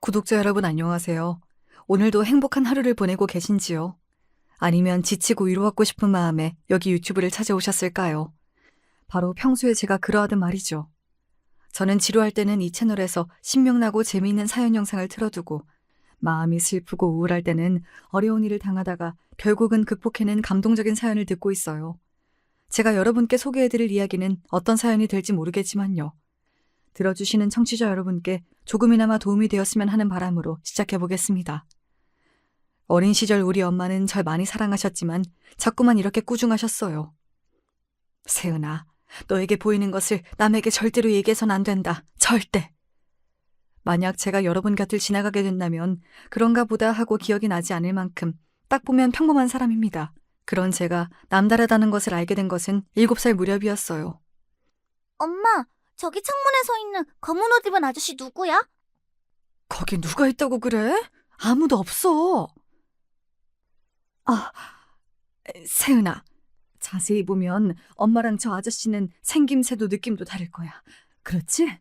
구독자 여러분 안녕하세요. 오늘도 행복한 하루를 보내고 계신지요? 아니면 지치고 위로받고 싶은 마음에 여기 유튜브를 찾아오셨을까요? 바로 평소에 제가 그러하던 말이죠. 저는 지루할 때는 이 채널에서 신명나고 재미있는 사연 영상을 틀어두고 마음이 슬프고 우울할 때는 어려운 일을 당하다가 결국은 극복해낸 감동적인 사연을 듣고 있어요. 제가 여러분께 소개해드릴 이야기는 어떤 사연이 될지 모르겠지만요. 들어주시는 청취자 여러분께 조금이나마 도움이 되었으면 하는 바람으로 시작해보겠습니다. 어린 시절 우리 엄마는 절 많이 사랑하셨지만 자꾸만 이렇게 꾸중하셨어요. 세은아, 너에게 보이는 것을 남에게 절대로 얘기해선 안 된다. 절대. 만약 제가 여러분 곁을 지나가게 된다면 그런가 보다 하고 기억이 나지 않을 만큼 딱 보면 평범한 사람입니다. 그런 제가 남다르다는 것을 알게 된 것은 7살 무렵이었어요. 엄마, 저기 창문에 서 있는 검은 옷 입은 아저씨 누구야? 거기 누가 있다고 그래? 아무도 없어. 아, 세은아. 자세히 보면 엄마랑 저 아저씨는 생김새도 느낌도 다를 거야. 그렇지?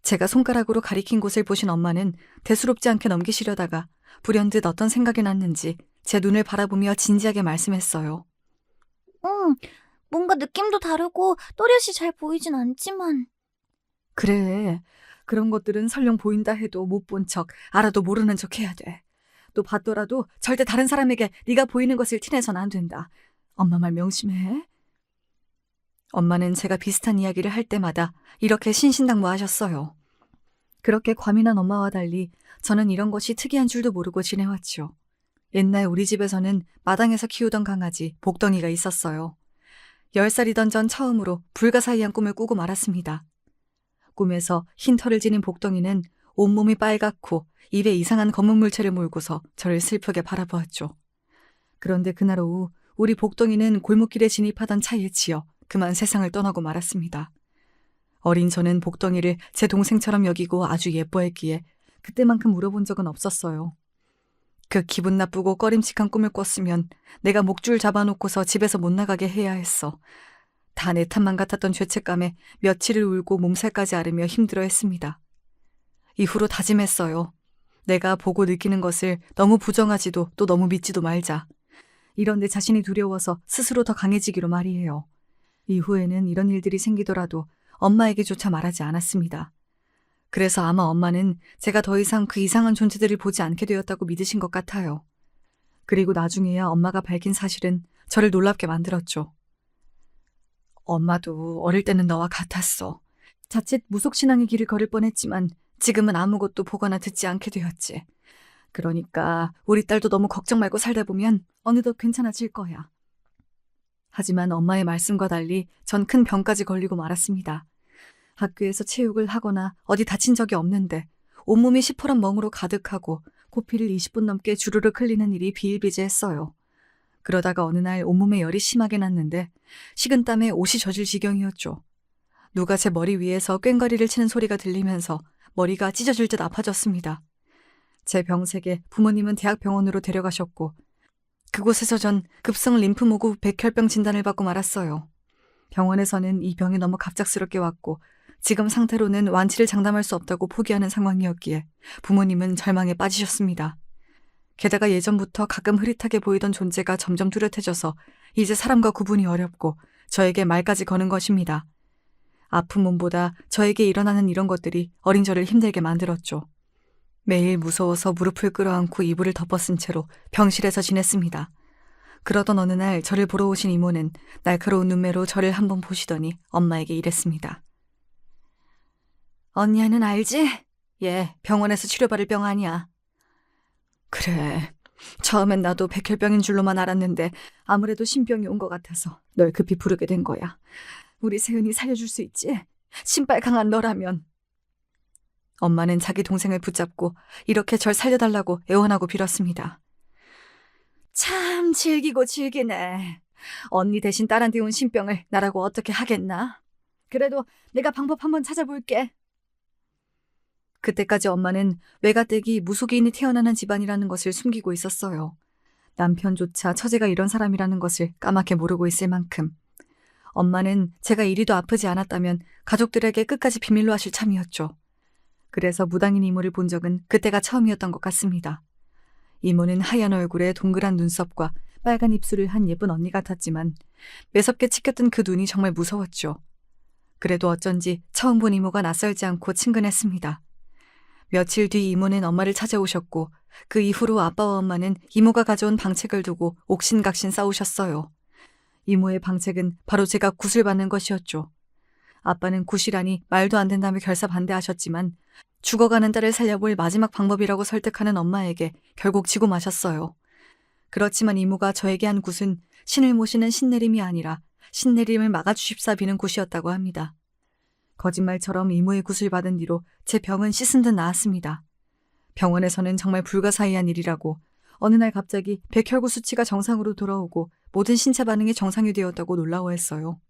제가 손가락으로 가리킨 곳을 보신 엄마는 대수롭지 않게 넘기시려다가 불현듯 어떤 생각이 났는지 제 눈을 바라보며 진지하게 말씀했어요. 응, 뭔가 느낌도 다르고 또렷이 잘 보이진 않지만. 그래. 그런 것들은 설령 보인다 해도 못 본 척, 알아도 모르는 척 해야 돼. 또 봤더라도 절대 다른 사람에게 네가 보이는 것을 티내선 안 된다. 엄마 말 명심해. 엄마는 제가 비슷한 이야기를 할 때마다 이렇게 신신당부하셨어요. 그렇게 과민한 엄마와 달리 저는 이런 것이 특이한 줄도 모르고 지내왔죠. 옛날 우리 집에서는 마당에서 키우던 강아지 복덩이가 있었어요. 10살이던 전 처음으로 불가사의한 꿈을 꾸고 말았습니다. 꿈에서 흰 털을 지닌 복덩이는 온몸이 빨갛고 입에 이상한 검은 물체를 물고서 저를 슬프게 바라보았죠. 그런데 그날 오후 우리 복덩이는 골목길에 진입하던 차에 치여 그만 세상을 떠나고 말았습니다. 어린 저는 복덩이를 제 동생처럼 여기고 아주 예뻐했기에 그때만큼 물어본 적은 없었어요. 그 기분 나쁘고 꺼림칙한 꿈을 꿨으면 내가 목줄 잡아놓고서 집에서 못 나가게 해야 했어. 다 내 탓만 같았던 죄책감에 며칠을 울고 몸살까지 앓으며 힘들어했습니다. 이후로 다짐했어요. 내가 보고 느끼는 것을 너무 부정하지도 또 너무 믿지도 말자. 이런 내 자신이 두려워서 스스로 더 강해지기로 말이에요. 이후에는 이런 일들이 생기더라도 엄마에게조차 말하지 않았습니다. 그래서 아마 엄마는 제가 더 이상 그 이상한 존재들을 보지 않게 되었다고 믿으신 것 같아요. 그리고 나중에야 엄마가 밝힌 사실은 저를 놀랍게 만들었죠. 엄마도 어릴 때는 너와 같았어. 자칫 무속신앙의 길을 걸을 뻔했지만 지금은 아무것도 보거나 듣지 않게 되었지. 그러니까 우리 딸도 너무 걱정 말고 살다 보면 어느덧 괜찮아질 거야. 하지만 엄마의 말씀과 달리 전 큰 병까지 걸리고 말았습니다. 학교에서 체육을 하거나 어디 다친 적이 없는데 온몸이 시퍼런 멍으로 가득하고 코피를 20분 넘게 주르륵 흘리는 일이 비일비재했어요. 그러다가 어느 날 온몸에 열이 심하게 났는데 식은땀에 옷이 젖을 지경이었죠. 누가 제 머리 위에서 꽹과리를 치는 소리가 들리면서 머리가 찢어질 듯 아파졌습니다. 제 병색에 부모님은 대학병원으로 데려가셨고 그곳에서 전 급성 림프모구 백혈병 진단을 받고 말았어요. 병원에서는 이 병이 너무 갑작스럽게 왔고 지금 상태로는 완치를 장담할 수 없다고 포기하는 상황이었기에 부모님은 절망에 빠지셨습니다. 게다가 예전부터 가끔 흐릿하게 보이던 존재가 점점 뚜렷해져서 이제 사람과 구분이 어렵고 저에게 말까지 거는 것입니다. 아픈 몸보다 저에게 일어나는 이런 것들이 어린 저를 힘들게 만들었죠. 매일 무서워서 무릎을 끌어안고 이불을 덮어쓴 채로 병실에서 지냈습니다. 그러던 어느 날 저를 보러 오신 이모는 날카로운 눈매로 저를 한번 보시더니 엄마에게 이랬습니다. 언니는 알지? 얘 병원에서 치료받을 병 아니야. 그래. 처음엔 나도 백혈병인 줄로만 알았는데 아무래도 신병이 온 것 같아서 널 급히 부르게 된 거야. 우리 세은이 살려줄 수 있지? 신발 강한 너라면. 엄마는 자기 동생을 붙잡고 이렇게 절 살려달라고 애원하고 빌었습니다. 참 질기고 질기네. 언니 대신 딸한테 온 신병을 나라고 어떻게 하겠나? 그래도 내가 방법 한번 찾아볼게. 그때까지 엄마는 외가댁이 무속인이 태어나는 집안이라는 것을 숨기고 있었어요. 남편조차 처제가 이런 사람이라는 것을 까맣게 모르고 있을 만큼. 엄마는 제가 이리도 아프지 않았다면 가족들에게 끝까지 비밀로 하실 참이었죠. 그래서 무당인 이모를 본 적은 그때가 처음이었던 것 같습니다. 이모는 하얀 얼굴에 동그란 눈썹과 빨간 입술을 한 예쁜 언니 같았지만 매섭게 치켰던 그 눈이 정말 무서웠죠. 그래도 어쩐지 처음 본 이모가 낯설지 않고 친근했습니다. 며칠 뒤 이모는 엄마를 찾아오셨고 그 이후로 아빠와 엄마는 이모가 가져온 방책을 두고 옥신각신 싸우셨어요. 이모의 방책은 바로 제가 굿을 받는 것이었죠. 아빠는 굿이라니 말도 안 된다며 결사 반대하셨지만 죽어가는 딸을 살려볼 마지막 방법이라고 설득하는 엄마에게 결국 지고 마셨어요. 그렇지만 이모가 저에게 한 굿은 신을 모시는 신내림이 아니라 신내림을 막아주십사 비는 굿이었다고 합니다. 거짓말처럼 이모의 굿을 받은 뒤로 제 병은 씻은 듯 나았습니다. 병원에서는 정말 불가사의한 일이라고 어느 날 갑자기 백혈구 수치가 정상으로 돌아오고 모든 신체 반응이 정상이 되었다고 놀라워했어요.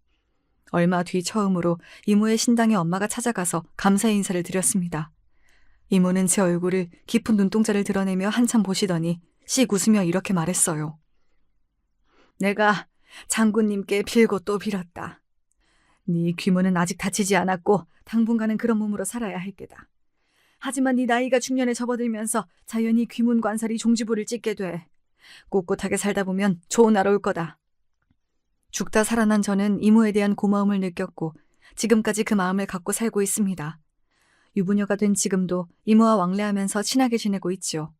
얼마 뒤 처음으로 이모의 신당에 엄마가 찾아가서 감사의 인사를 드렸습니다. 이모는 제 얼굴을 깊은 눈동자를 드러내며 한참 보시더니 씩 웃으며 이렇게 말했어요. 내가 장군님께 빌고 또 빌었다. 네 귀문은 아직 다치지 않았고 당분간은 그런 몸으로 살아야 할 게다. 하지만 네 나이가 중년에 접어들면서 자연히 귀문 관살이 종지부를 찍게 돼. 꿋꿋하게 살다 보면 좋은 날 올 거다. 죽다 살아난 저는 이모에 대한 고마움을 느꼈고 지금까지 그 마음을 갖고 살고 있습니다. 유부녀가 된 지금도 이모와 왕래하면서 친하게 지내고 있죠.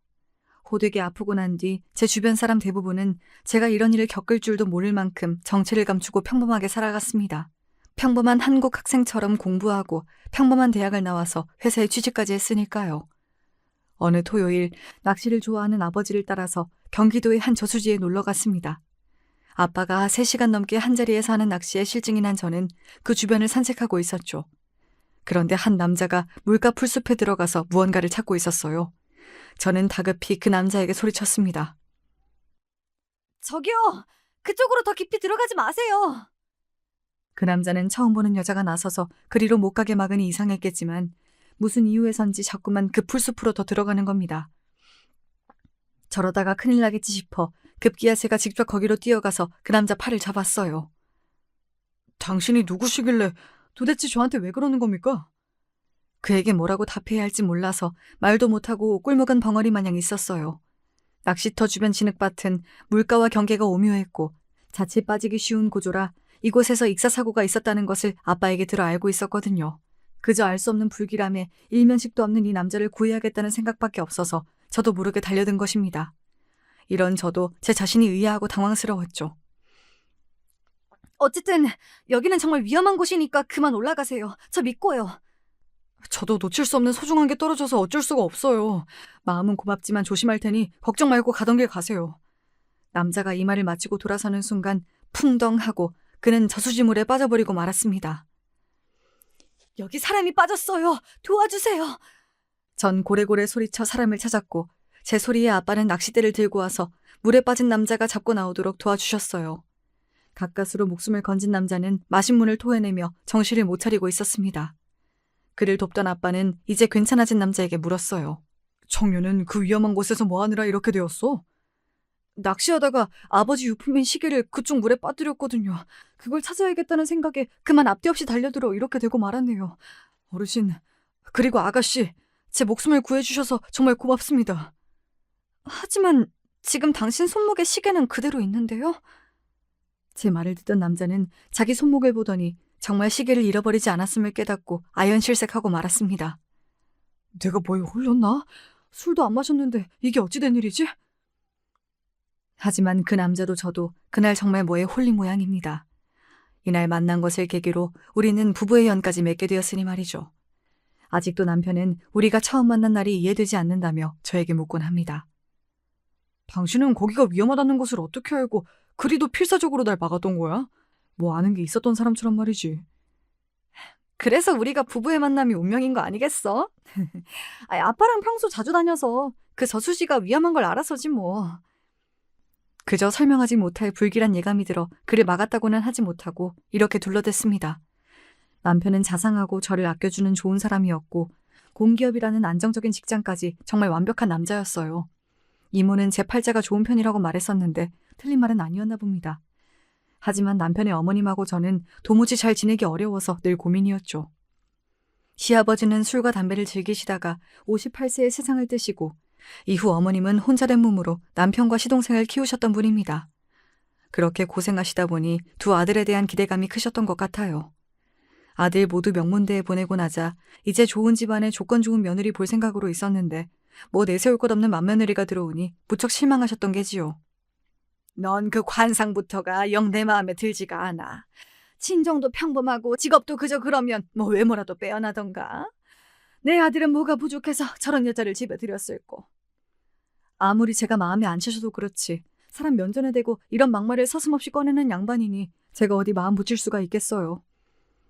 호되게 아프고 난 뒤 제 주변 사람 대부분은 제가 이런 일을 겪을 줄도 모를 만큼 정체를 감추고 평범하게 살아갔습니다. 평범한 한국 학생처럼 공부하고 평범한 대학을 나와서 회사에 취직까지 했으니까요. 어느 토요일 낚시를 좋아하는 아버지를 따라서 경기도의 한 저수지에 놀러 갔습니다. 아빠가 3시간 넘게 한자리에서 하는 낚시에 실증이 난 저는 그 주변을 산책하고 있었죠. 그런데 한 남자가 물가 풀숲에 들어가서 무언가를 찾고 있었어요. 저는 다급히 그 남자에게 소리쳤습니다. 저기요! 그쪽으로 더 깊이 들어가지 마세요! 그 남자는 처음 보는 여자가 나서서 그리로 못 가게 막으니 이상했겠지만 무슨 이유에선지 자꾸만 그 풀숲으로 더 들어가는 겁니다. 저러다가 큰일 나겠지 싶어 급기야 제가 직접 거기로 뛰어가서 그 남자 팔을 잡았어요. 당신이 누구시길래 도대체 저한테 왜 그러는 겁니까? 그에게 뭐라고 답해야 할지 몰라서 말도 못하고 꿀묵은 벙어리 마냥 있었어요. 낚시터 주변 진흙밭은 물가와 경계가 오묘했고 자칫 빠지기 쉬운 고조라 이곳에서 익사사고가 있었다는 것을 아빠에게 들어 알고 있었거든요. 그저 알 수 없는 불길함에 일면식도 없는 이 남자를 구해야겠다는 생각밖에 없어서 저도 모르게 달려든 것입니다. 이런 저도 제 자신이 의아하고 당황스러웠죠. 어쨌든 여기는 정말 위험한 곳이니까 그만 올라가세요. 저 믿고요. 저도 놓칠 수 없는 소중한 게 떨어져서 어쩔 수가 없어요. 마음은 고맙지만 조심할 테니 걱정 말고 가던 길 가세요. 남자가 이 말을 마치고 돌아서는 순간 풍덩하고 그는 저수지물에 빠져버리고 말았습니다. 여기 사람이 빠졌어요. 도와주세요. 전 고래고래 소리쳐 사람을 찾았고 제 소리에 아빠는 낚싯대를 들고 와서 물에 빠진 남자가 잡고 나오도록 도와주셨어요. 가까스로 목숨을 건진 남자는 마신문을 토해내며 정신을 못 차리고 있었습니다. 그를 돕던 아빠는 이제 괜찮아진 남자에게 물었어요. 청년은 그 위험한 곳에서 뭐하느라 이렇게 되었어? 낚시하다가 아버지 유품인 시계를 그쪽 물에 빠뜨렸거든요. 그걸 찾아야겠다는 생각에 그만 앞뒤 없이 달려들어 이렇게 되고 말았네요. 어르신, 그리고 아가씨, 제 목숨을 구해주셔서 정말 고맙습니다. 하지만 지금 당신 손목에 시계는 그대로 있는데요? 제 말을 듣던 남자는 자기 손목을 보더니 정말 시계를 잃어버리지 않았음을 깨닫고 아연실색하고 말았습니다. 내가 뭐에 홀렸나? 술도 안 마셨는데 이게 어찌 된 일이지? 하지만 그 남자도 저도 그날 정말 뭐에 홀린 모양입니다. 이날 만난 것을 계기로 우리는 부부의 연까지 맺게 되었으니 말이죠. 아직도 남편은 우리가 처음 만난 날이 이해되지 않는다며 저에게 묻곤 합니다. 당신은 거기가 위험하다는 것을 어떻게 알고 그리도 필사적으로 날 막았던 거야? 뭐 아는 게 있었던 사람처럼 말이지. 그래서 우리가 부부의 만남이 운명인 거 아니겠어? 아빠랑 평소 자주 다녀서 그 저수지가 위험한 걸 알아서지 뭐. 그저 설명하지 못할 불길한 예감이 들어 그를 막았다고는 하지 못하고 이렇게 둘러댔습니다. 남편은 자상하고 저를 아껴주는 좋은 사람이었고 공기업이라는 안정적인 직장까지 정말 완벽한 남자였어요. 이모는 제 팔자가 좋은 편이라고 말했었는데 틀린 말은 아니었나 봅니다. 하지만 남편의 어머님하고 저는 도무지 잘 지내기 어려워서 늘 고민이었죠. 시아버지는 술과 담배를 즐기시다가 58세에 세상을 뜨시고 이후 어머님은 혼자 된 몸으로 남편과 시동생을 키우셨던 분입니다. 그렇게 고생하시다 보니 두 아들에 대한 기대감이 크셨던 것 같아요. 아들 모두 명문대에 보내고 나자 이제 좋은 집안에 조건 좋은 며느리 볼 생각으로 있었는데 뭐 내세울 것 없는 맏며느리가 들어오니 무척 실망하셨던 게지요. 넌 그 관상부터가 영 내 마음에 들지가 않아. 친정도 평범하고 직업도 그저 그러면 뭐 외모라도 빼어나던가. 내 아들은 뭐가 부족해서 저런 여자를 집에 들였을꼬. 아무리 제가 마음에 안 차셔도 그렇지 사람 면전에 대고 이런 막말을 서슴없이 꺼내는 양반이니 제가 어디 마음 붙일 수가 있겠어요.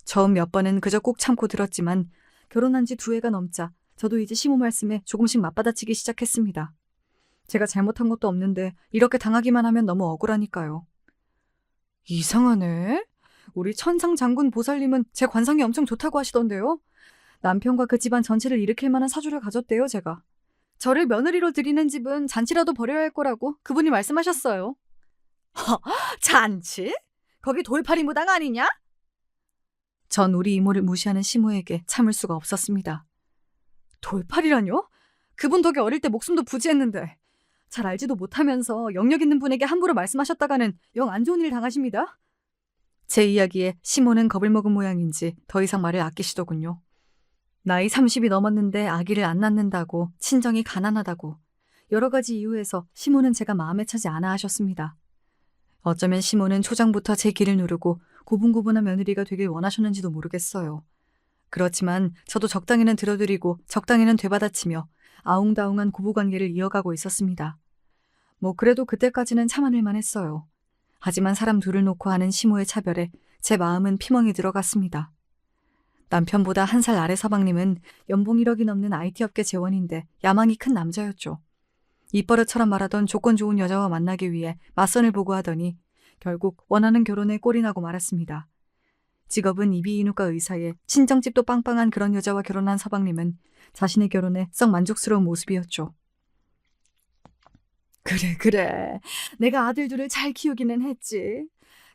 처음 몇 번은 그저 꾹 참고 들었지만 결혼한 지 2해가 넘자 저도 이제 시모 말씀에 조금씩 맞받아치기 시작했습니다. 제가 잘못한 것도 없는데 이렇게 당하기만 하면 너무 억울하니까요. 이상하네. 우리 천상 장군 보살님은 제 관상이 엄청 좋다고 하시던데요. 남편과 그 집안 전체를 일으킬 만한 사주를 가졌대요, 제가. 저를 며느리로 들이는 집은 잔치라도 벌여야 할 거라고 그분이 말씀하셨어요. 잔치? 거기 돌팔이 무당 아니냐? 전 우리 이모를 무시하는 시모에게 참을 수가 없었습니다. 돌팔이라뇨? 그분 덕에 어릴 때 목숨도 부지했는데 잘 알지도 못하면서 영역 있는 분에게 함부로 말씀하셨다가는 영 안 좋은 일 당하십니다. 제 이야기에 시모는 겁을 먹은 모양인지 더 이상 말을 아끼시더군요. 나이 30이 넘었는데 아기를 안 낳는다고, 친정이 가난하다고 여러 가지 이유에서 시모는 제가 마음에 차지 않아 하셨습니다. 어쩌면 시모는 초장부터 제 길을 누르고 고분고분한 며느리가 되길 원하셨는지도 모르겠어요. 그렇지만 저도 적당히는 들어드리고 적당히는 되받아치며 아웅다웅한 고부관계를 이어가고 있었습니다. 뭐 그래도 그때까지는 참아낼만 했어요. 하지만 사람 둘을 놓고 하는 시모의 차별에 제 마음은 피멍이 들어갔습니다. 남편보다 1살 아래 서방님은 연봉 1억이 넘는 IT업계 재원인데 야망이 큰 남자였죠. 입버릇처럼 말하던 조건 좋은 여자와 만나기 위해 맞선을 보고 하더니 결국 원하는 결혼에 꼴이 나고 말았습니다. 직업은 이비인후과 의사에 친정집도 빵빵한 그런 여자와 결혼한 서방님은 자신의 결혼에 썩 만족스러운 모습이었죠. 그래. 내가 아들 둘을 잘 키우기는 했지.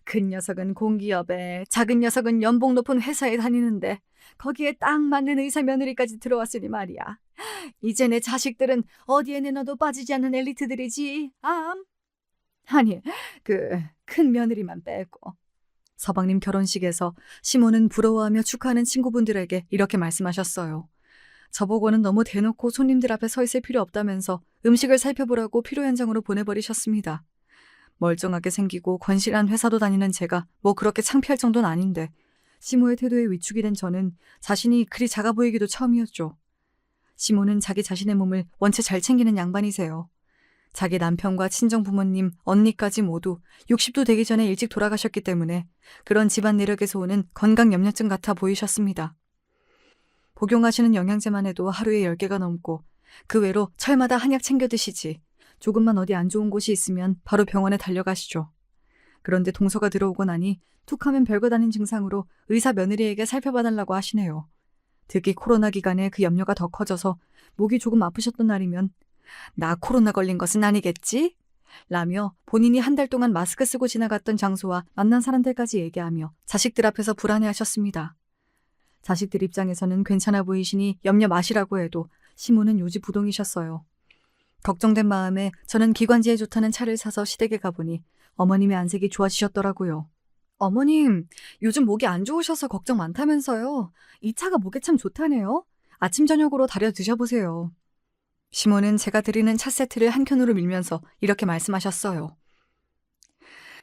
큰 녀석은 공기업에, 작은 녀석은 연봉 높은 회사에 다니는데 거기에 딱 맞는 의사 며느리까지 들어왔으니 말이야. 이제 내 자식들은 어디에 내놔도 빠지지 않는 엘리트들이지. 아니, 그 큰 며느리만 빼고. 서방님 결혼식에서 시모는 부러워하며 축하하는 친구분들에게 이렇게 말씀하셨어요. 저보고는 너무 대놓고 손님들 앞에 서 있을 필요 없다면서 음식을 살펴보라고 필요 현장으로 보내버리셨습니다. 멀쩡하게 생기고 건실한 회사도 다니는 제가 뭐 그렇게 창피할 정도는 아닌데 시모의 태도에 위축이 된 저는 자신이 그리 작아 보이기도 처음이었죠. 시모는 자기 자신의 몸을 원체 잘 챙기는 양반이세요. 자기 남편과 친정 부모님, 언니까지 모두 60도 되기 전에 일찍 돌아가셨기 때문에 그런 집안 내력에서 오는 건강 염려증 같아 보이셨습니다. 복용하시는 영양제만 해도 하루에 10개가 넘고 그 외로 철마다 한약 챙겨 드시지 조금만 어디 안 좋은 곳이 있으면 바로 병원에 달려가시죠. 그런데 동서가 들어오고 나니 툭하면 별것 아닌 증상으로 의사 며느리에게 살펴봐달라고 하시네요. 특히 코로나 기간에 그 염려가 더 커져서 목이 조금 아프셨던 날이면 나 코로나 걸린 것은 아니겠지? 라며 본인이 1달 동안 마스크 쓰고 지나갔던 장소와 만난 사람들까지 얘기하며 자식들 앞에서 불안해하셨습니다. 자식들 입장에서는 괜찮아 보이시니 염려 마시라고 해도 시모는 요지부동이셨어요. 걱정된 마음에 저는 기관지에 좋다는 차를 사서 시댁에 가보니 어머님의 안색이 좋아지셨더라고요. 어머님, 요즘 목이 안 좋으셔서 걱정 많다면서요. 이 차가 목에 참 좋다네요. 아침 저녁으로 달여 드셔보세요. 시모는 제가 드리는 차 세트를 한 켠으로 밀면서 이렇게 말씀하셨어요.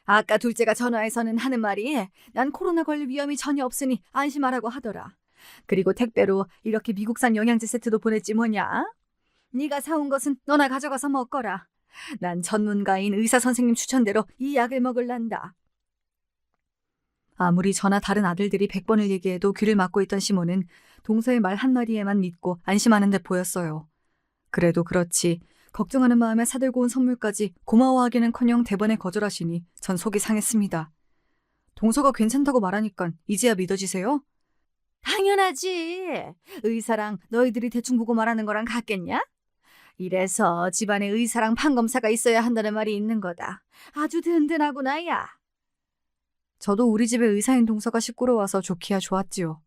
아까 둘째가 전화해서는 하는 말이 난 코로나 걸릴 위험이 전혀 없으니 안심하라고 하더라. 그리고 택배로 이렇게 미국산 영양제 세트도 보냈지 뭐냐. 네가 사온 것은 너나 가져가서 먹거라. 난 전문가인 의사 선생님 추천대로 이 약을 먹을란다. 아무리 저나 다른 아들들이 100번을 얘기해도 귀를 막고 있던 시모는 동서의 말 한마디에만 믿고 안심하는 듯 보였어요. 그래도 그렇지 걱정하는 마음에 사들고 온 선물까지 고마워하기는커녕 대번에 거절하시니 전 속이 상했습니다. 동서가 괜찮다고 말하니까 이제야 믿어지세요? 당연하지. 의사랑 너희들이 대충 보고 말하는 거랑 같겠냐? 이래서 집안에 의사랑 판검사가 있어야 한다는 말이 있는 거다. 아주 든든하구나, 야. 저도 우리 집에 의사인 동서가 싣고로 와서 좋기야 좋았지요.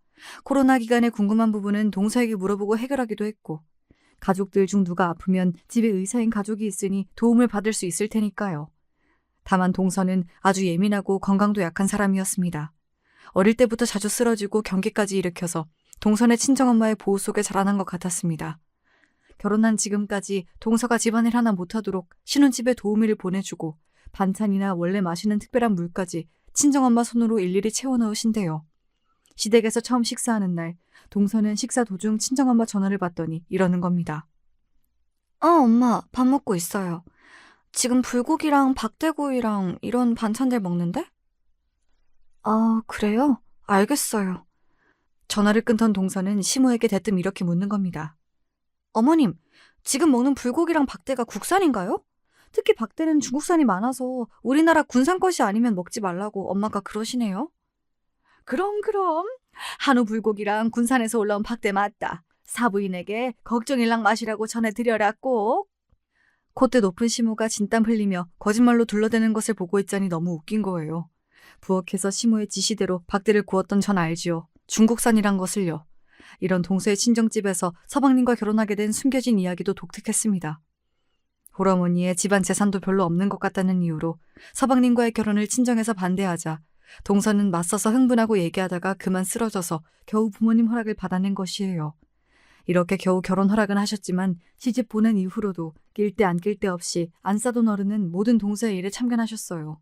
코로나 기간에 궁금한 부분은 동서에게 물어보고 해결하기도 했고, 가족들 중 누가 아프면 집에 의사인 가족이 있으니 도움을 받을 수 있을 테니까요. 다만 동서는 아주 예민하고 건강도 약한 사람이었습니다. 어릴 때부터 자주 쓰러지고 경기까지 일으켜서 동선의 친정엄마의 보호 속에 자라난 것 같았습니다. 결혼한 지금까지 동서가 집안일 하나 못하도록 신혼집에 도우미를 보내주고 반찬이나 원래 마시는 특별한 물까지 친정엄마 손으로 일일이 채워넣으신대요. 시댁에서 처음 식사하는 날, 동서는 식사 도중 친정엄마 전화를 받더니 이러는 겁니다. 엄마, 밥 먹고 있어요. 지금 불고기랑 박대구이랑 이런 반찬들 먹는데? 아, 그래요? 알겠어요. 전화를 끊던 동서는 시모에게 대뜸 이렇게 묻는 겁니다. 어머님, 지금 먹는 불고기랑 박대가 국산인가요? 특히 박대는 중국산이 많아서 우리나라 군산 것이 아니면 먹지 말라고 엄마가 그러시네요. 그럼. 한우 불고기랑 군산에서 올라온 박대 맞다. 사부인에게 걱정일랑 마시라고 전해드려라 꼭. 콧대 높은 시모가 진땀 흘리며 거짓말로 둘러대는 것을 보고 있자니 너무 웃긴 거예요. 부엌에서 시모의 지시대로 박대를 구웠던 전 알지요. 중국산이란 것을요. 이런 동서의 친정집에서 서방님과 결혼하게 된 숨겨진 이야기도 독특했습니다. 홀어머니의 집안 재산도 별로 없는 것 같다는 이유로 서방님과의 결혼을 친정에서 반대하자 동서는 맞서서 흥분하고 얘기하다가 그만 쓰러져서 겨우 부모님 허락을 받아낸 것이에요. 이렇게 겨우 결혼 허락은 하셨지만 시집 보낸 이후로도 낄 때 안 낄 때 없이 안 싸돈 어른은 모든 동서의 일에 참견하셨어요.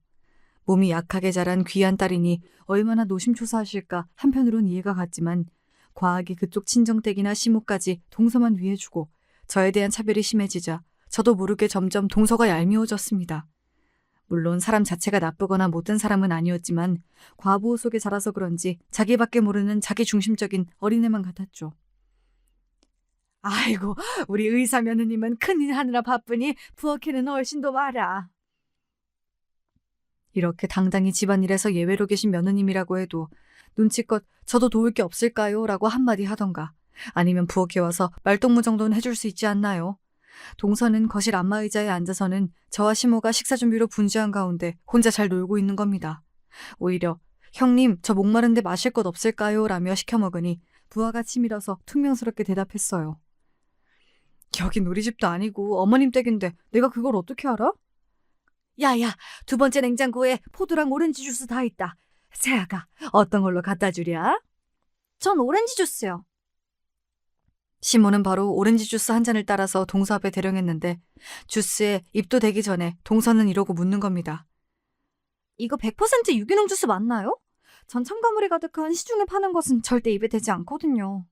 몸이 약하게 자란 귀한 딸이니 얼마나 노심초사하실까 한편으론 이해가 갔지만 과하게 그쪽 친정댁이나 시모까지 동서만 위해주고 저에 대한 차별이 심해지자 저도 모르게 점점 동서가 얄미워졌습니다. 물론 사람 자체가 나쁘거나 못된 사람은 아니었지만 과부호 속에 자라서 그런지 자기밖에 모르는 자기 중심적인 어린애만 같았죠. 아이고, 우리 의사 며느님은 큰일 하느라 바쁘니 부엌에는 얼씬도 마라. 이렇게 당당히 집안일에서 예외로 계신 며느님이라고 해도 눈치껏 저도 도울 게 없을까요? 라고 한마디 하던가 아니면 부엌에 와서 말동무 정도는 해줄 수 있지 않나요? 동서는 거실 안마의자에 앉아서는 저와 시모가 식사 준비로 분주한 가운데 혼자 잘 놀고 있는 겁니다. 오히려 형님 저 목마른데 마실 것 없을까요? 라며 시켜먹으니 부하가 치밀어서 퉁명스럽게 대답했어요. 여긴 우리 집도 아니고 어머님 댁인데 내가 그걸 어떻게 알아? 야야, 두 번째 냉장고에 포도랑 오렌지 주스 다 있다. 세아가 어떤 걸로 갖다 주랴? 전 오렌지 주스요. 시모는 바로 오렌지 주스 한 잔을 따라서 동서 앞에 대령했는데 주스에 입도 대기 전에 동서는 이러고 묻는 겁니다. 이거 100% 유기농 주스 맞나요? 전 첨가물이 가득한 시중에 파는 것은 절대 입에 대지 않거든요.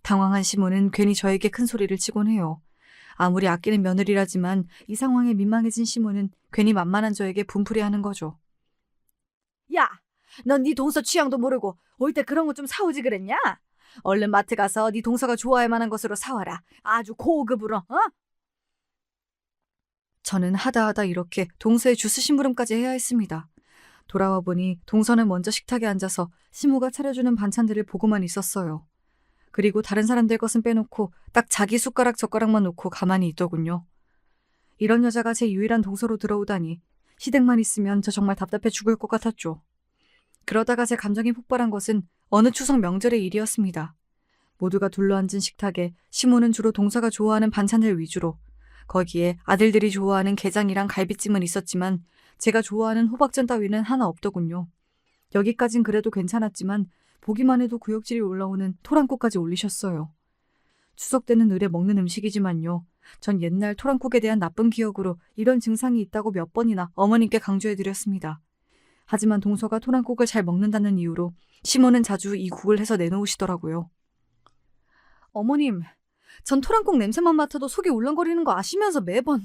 당황한 시모는 괜히 저에게 큰 소리를 치곤 해요. 아무리 아끼는 며느리라지만 이 상황에 민망해진 시모는 괜히 만만한 저에게 분풀이하는 거죠. 야, 넌 네 동서 취향도 모르고 올 때 그런 거 좀 사오지 그랬냐? 얼른 마트 가서 네 동서가 좋아할 만한 것으로 사와라. 아주 고급으로, 어? 저는 하다하다 이렇게 동서의 주스 심부름까지 해야 했습니다. 돌아와 보니 동서는 먼저 식탁에 앉아서 시모가 차려주는 반찬들을 보고만 있었어요. 그리고 다른 사람들 것은 빼놓고 딱 자기 숟가락 젓가락만 놓고 가만히 있더군요. 이런 여자가 제 유일한 동서로 들어오다니 시댁만 있으면 저 정말 답답해 죽을 것 같았죠. 그러다가 제 감정이 폭발한 것은 어느 추석 명절의 일이었습니다. 모두가 둘러앉은 식탁에 시모는 주로 동서가 좋아하는 반찬들 위주로 거기에 아들들이 좋아하는 게장이랑 갈비찜은 있었지만 제가 좋아하는 호박전 따위는 하나 없더군요. 여기까진 그래도 괜찮았지만 보기만 해도 구역질이 올라오는 토랑국까지 올리셨어요. 추석 때는 의례 먹는 음식이지만요. 전 옛날 토랑국에 대한 나쁜 기억으로 이런 증상이 있다고 몇 번이나 어머님께 강조해드렸습니다. 하지만 동서가 토랑국을 잘 먹는다는 이유로 시모는 자주 이 국을 해서 내놓으시더라고요. 어머님, 전 토랑국 냄새만 맡아도 속이 울렁거리는 거 아시면서 매번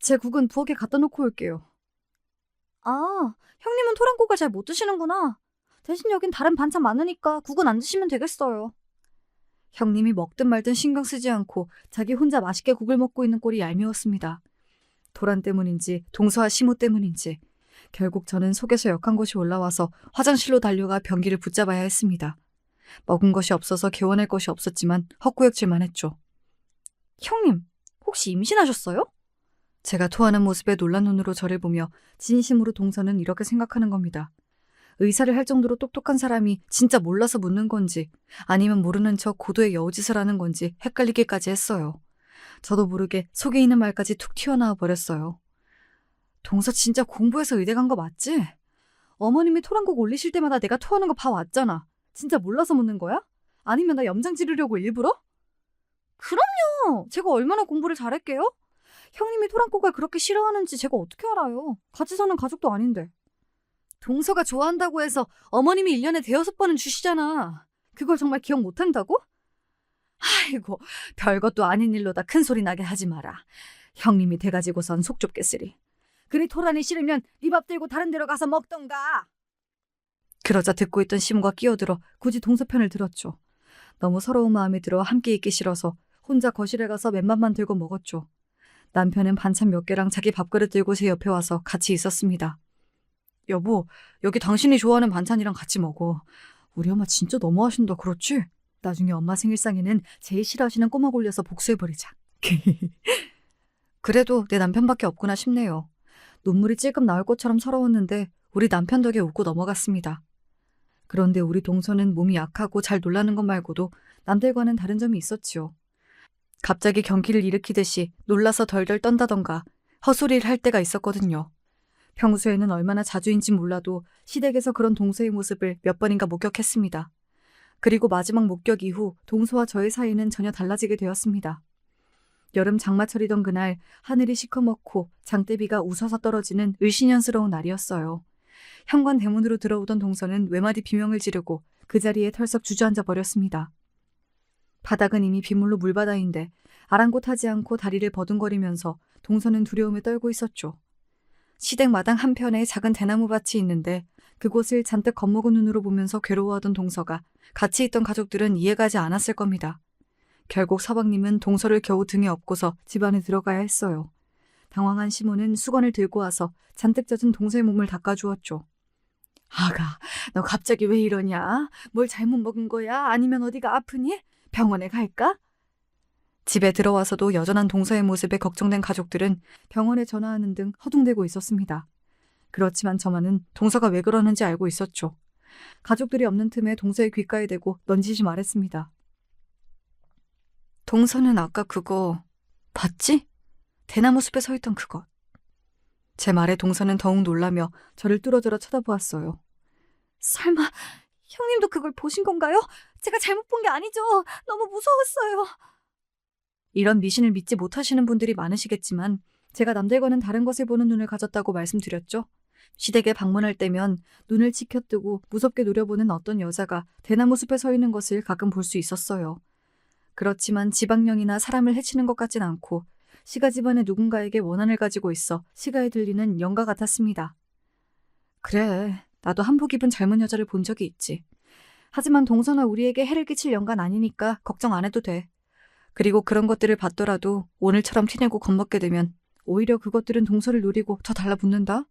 제 국은 부엌에 갖다 놓고 올게요. 아, 형님은 토랑국을 잘 못 드시는구나. 대신 여긴 다른 반찬 많으니까 국은 안 드시면 되겠어요. 형님이 먹든 말든 신경 쓰지 않고 자기 혼자 맛있게 국을 먹고 있는 꼴이 얄미웠습니다. 도란 때문인지 동서와 시모 때문인지 결국 저는 속에서 역한 것이 올라와서 화장실로 달려가 변기를 붙잡아야 했습니다. 먹은 것이 없어서 개원할 것이 없었지만 헛구역질만 했죠. 형님, 혹시 임신하셨어요? 제가 토하는 모습에 놀란 눈으로 저를 보며 진심으로 동서는 이렇게 생각하는 겁니다. 의사를 할 정도로 똑똑한 사람이 진짜 몰라서 묻는 건지 아니면 모르는 척 고도의 여우짓을 하는 건지 헷갈리기까지 했어요. 저도 모르게 속에 있는 말까지 툭 튀어나와 버렸어요. 동서 진짜 공부해서 의대 간 거 맞지? 어머님이 토랑곡 올리실 때마다 내가 토하는 거 봐왔잖아. 진짜 몰라서 묻는 거야? 아니면 나 염장 지르려고 일부러? 그럼요. 제가 얼마나 공부를 잘할게요? 형님이 토랑곡을 그렇게 싫어하는지 제가 어떻게 알아요? 같이 사는 가족도 아닌데. 동서가 좋아한다고 해서 어머님이 1년에 대여섯 번은 주시잖아. 그걸 정말 기억 못한다고? 아이고, 별것도 아닌 일로다 큰 소리 나게 하지 마라. 형님이 돼가지고선 속 좁겠으리. 그리 토란이 싫으면 네 밥 들고 다른 데로 가서 먹던가. 그러자 듣고 있던 시모가 끼어들어 굳이 동서 편을 들었죠. 너무 서러운 마음이 들어 함께 있기 싫어서 혼자 거실에 가서 맨밥만 들고 먹었죠. 남편은 반찬 몇 개랑 자기 밥그릇 들고 제 옆에 와서 같이 있었습니다. 여보, 여기 당신이 좋아하는 반찬이랑 같이 먹어. 우리 엄마 진짜 너무하신다, 그렇지? 나중에 엄마 생일상에는 제일 싫어하시는 꼬막 올려서 복수해버리자. 그래도 내 남편밖에 없구나 싶네요. 눈물이 찔끔 나올 것처럼 서러웠는데 우리 남편 덕에 웃고 넘어갔습니다. 그런데 우리 동서는 몸이 약하고 잘 놀라는 것 말고도 남들과는 다른 점이 있었지요. 갑자기 경기를 일으키듯이 놀라서 덜덜 떤다던가 헛소리를 할 때가 있었거든요. 평소에는 얼마나 자주인지 몰라도 시댁에서 그런 동서의 모습을 몇 번인가 목격했습니다. 그리고 마지막 목격 이후 동서와 저의 사이는 전혀 달라지게 되었습니다. 여름 장마철이던 그날 하늘이 시커멓고 장대비가 우서서 떨어지는 을씨년스러운 날이었어요. 현관 대문으로 들어오던 동서는 외마디 비명을 지르고 그 자리에 털썩 주저앉아 버렸습니다. 바닥은 이미 빗물로 물바다인데 아랑곳하지 않고 다리를 버둥거리면서 동서는 두려움에 떨고 있었죠. 시댁 마당 한편에 작은 대나무밭이 있는데 그곳을 잔뜩 겁먹은 눈으로 보면서 괴로워하던 동서가 같이 있던 가족들은 이해가지 않았을 겁니다. 결국 서방님은 동서를 겨우 등에 업고서 집 안에 들어가야 했어요. 당황한 시모는 수건을 들고 와서 잔뜩 젖은 동서의 몸을 닦아주었죠. 아가, 너 갑자기 왜 이러냐? 뭘 잘못 먹은 거야? 아니면 어디가 아프니? 병원에 갈까? 집에 들어와서도 여전한 동서의 모습에 걱정된 가족들은 병원에 전화하는 등 허둥대고 있었습니다. 그렇지만 저만은 동서가 왜 그러는지 알고 있었죠. 가족들이 없는 틈에 동서의 귓가에 대고 넌지시 말했습니다. 동서는 아까 그거 봤지? 대나무 숲에 서 있던 그것. 제 말에 동서는 더욱 놀라며 저를 뚫어져라 쳐다보았어요. 설마 형님도 그걸 보신 건가요? 제가 잘못 본 게 아니죠. 너무 무서웠어요. 이런 미신을 믿지 못하시는 분들이 많으시겠지만 제가 남들과는 다른 것을 보는 눈을 가졌다고 말씀드렸죠. 시댁에 방문할 때면 눈을 치켜뜨고 무섭게 노려보는 어떤 여자가 대나무 숲에 서 있는 것을 가끔 볼 수 있었어요. 그렇지만 지방령이나 사람을 해치는 것 같진 않고 시가 집안의 누군가에게 원한을 가지고 있어 시가에 들리는 영가 같았습니다. 그래, 나도 한복 입은 젊은 여자를 본 적이 있지. 하지만 동서나 우리에게 해를 끼칠 영가는 아니니까 걱정 안 해도 돼. 그리고 그런 것들을 봤더라도 오늘처럼 티내고 겁먹게 되면 오히려 그것들은 동서를 노리고 더 달라붙는다?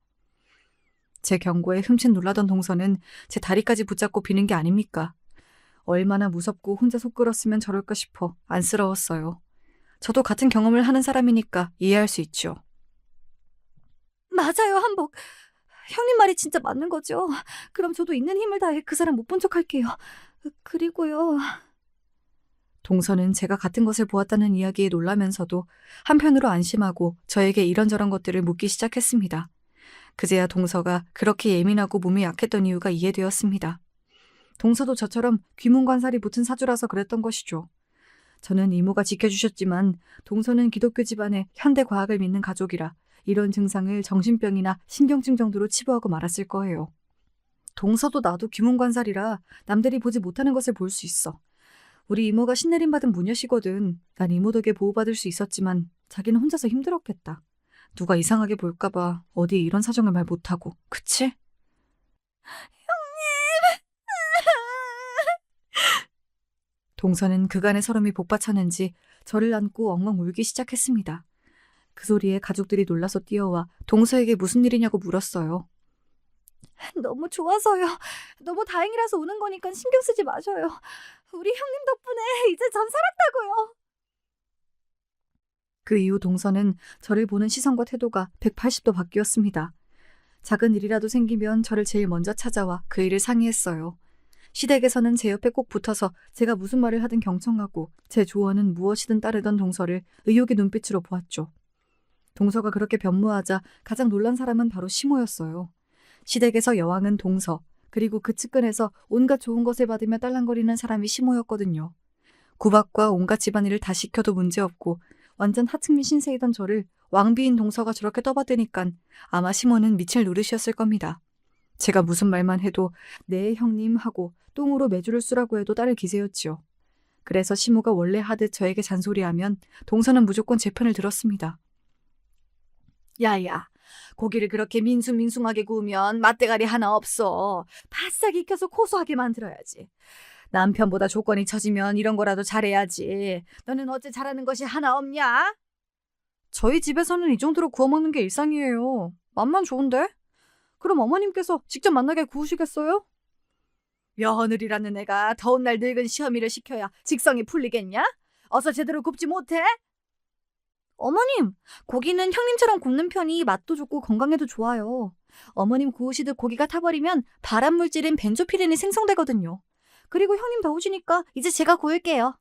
제 경고에 흠칫 놀라던 동서는 제 다리까지 붙잡고 비는 게 아닙니까? 얼마나 무섭고 혼자 속 끓었으면 저럴까 싶어 안쓰러웠어요. 저도 같은 경험을 하는 사람이니까 이해할 수 있죠. 맞아요, 한복. 형님 말이 진짜 맞는 거죠? 그럼 저도 있는 힘을 다해 그 사람 못 본 척 할게요. 그리고요. 동서는 제가 같은 것을 보았다는 이야기에 놀라면서도 한편으로 안심하고 저에게 이런저런 것들을 묻기 시작했습니다. 그제야 동서가 그렇게 예민하고 몸이 약했던 이유가 이해되었습니다. 동서도 저처럼 귀문관살이 붙은 사주라서 그랬던 것이죠. 저는 이모가 지켜주셨지만 동서는 기독교 집안의 현대과학을 믿는 가족이라 이런 증상을 정신병이나 신경증 정도로 치부하고 말았을 거예요. 동서도 나도 귀문관살이라 남들이 보지 못하는 것을 볼 수 있어. 우리 이모가 신내림받은 무녀시거든. 난 이모 덕에 보호받을 수 있었지만 자기는 혼자서 힘들었겠다. 누가 이상하게 볼까봐 어디에 이런 사정을 말 못하고. 그치? 동서는 그간의 서름이 복받쳤는지 저를 안고 엉엉 울기 시작했습니다. 그 소리에 가족들이 놀라서 뛰어와 동서에게 무슨 일이냐고 물었어요. 너무 좋아서요. 너무 다행이라서 우는 거니까 신경 쓰지 마셔요. 우리 형님 덕분에 이제 전 살았다고요. 그 이후 동서는 저를 보는 시선과 태도가 180도 바뀌었습니다. 작은 일이라도 생기면 저를 제일 먼저 찾아와 그 일을 상의했어요. 시댁에서는 제 옆에 꼭 붙어서 제가 무슨 말을 하든 경청하고 제 조언은 무엇이든 따르던 동서를 의욕의 눈빛으로 보았죠. 동서가 그렇게 변모하자 가장 놀란 사람은 바로 시모였어요. 시댁에서 여왕은 동서, 그리고 그 측근에서 온갖 좋은 것을 받으며 딸랑거리는 사람이 시모였거든요. 구박과 온갖 집안일을 다 시켜도 문제없고 완전 하층민 신세이던 저를 왕비인 동서가 저렇게 떠받드니깐 아마 시모는 미칠 노릇이었을 겁니다. 제가 무슨 말만 해도 네 형님 하고 똥으로 매주를 쓰라고 해도 따를 기세였지요. 그래서 시모가 원래 하듯 저에게 잔소리하면 동서는 무조건 제 편을 들었습니다. 야야, 고기를 그렇게 민숭민숭하게 구우면 맛대가리 하나 없어. 바싹 익혀서 고소하게 만들어야지. 남편보다 조건이 처지면 이런 거라도 잘해야지. 너는 어째 잘하는 것이 하나 없냐? 저희 집에서는 이 정도로 구워 먹는 게 일상이에요. 맛만 좋은데? 그럼 어머님께서 직접 만나게 구우시겠어요? 며느리라는 애가 더운 날 늙은 시어미를 시켜야 직성이 풀리겠냐? 어서 제대로 굽지 못해? 어머님, 고기는 형님처럼 굽는 편이 맛도 좋고 건강에도 좋아요. 어머님 구우시듯 고기가 타버리면 발암 물질인 벤조피렌이 생성되거든요. 그리고 형님 더우시니까 이제 제가 구울게요.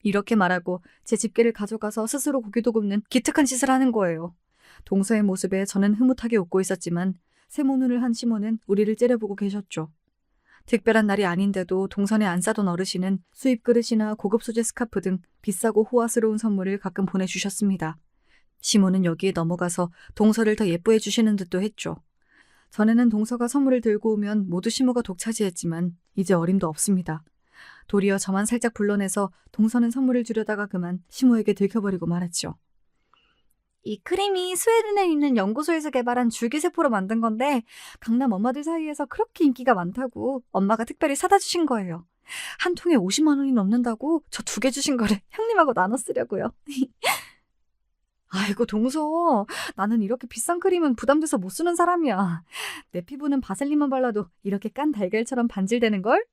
이렇게 말하고 제 집게를 가져가서 스스로 고기도 굽는 기특한 짓을 하는 거예요. 동서의 모습에 저는 흐뭇하게 웃고 있었지만 세모 눈을 한 시모는 우리를 째려보고 계셨죠. 특별한 날이 아닌데도 동선에 안 싸던 어르신은 수입 그릇이나 고급 소재 스카프 등 비싸고 호화스러운 선물을 가끔 보내주셨습니다. 시모는 여기에 넘어가서 동서를 더 예뻐해 주시는 듯도 했죠. 전에는 동서가 선물을 들고 오면 모두 시모가 독차지했지만 이제 어림도 없습니다. 도리어 저만 살짝 불러내서 동서는 선물을 주려다가 그만 시모에게 들켜버리고 말았죠. 이 크림이 스웨덴에 있는 연구소에서 개발한 줄기세포로 만든 건데 강남 엄마들 사이에서 그렇게 인기가 많다고 엄마가 특별히 사다 주신 거예요. 한 통에 50만 원이 넘는다고 저 2개 주신 거를 형님하고 나눠 쓰려고요. 아이고 동서, 나는 이렇게 비싼 크림은 부담돼서 못 쓰는 사람이야. 내 피부는 바셀린만 발라도 이렇게 깐 달걀처럼 반질되는걸?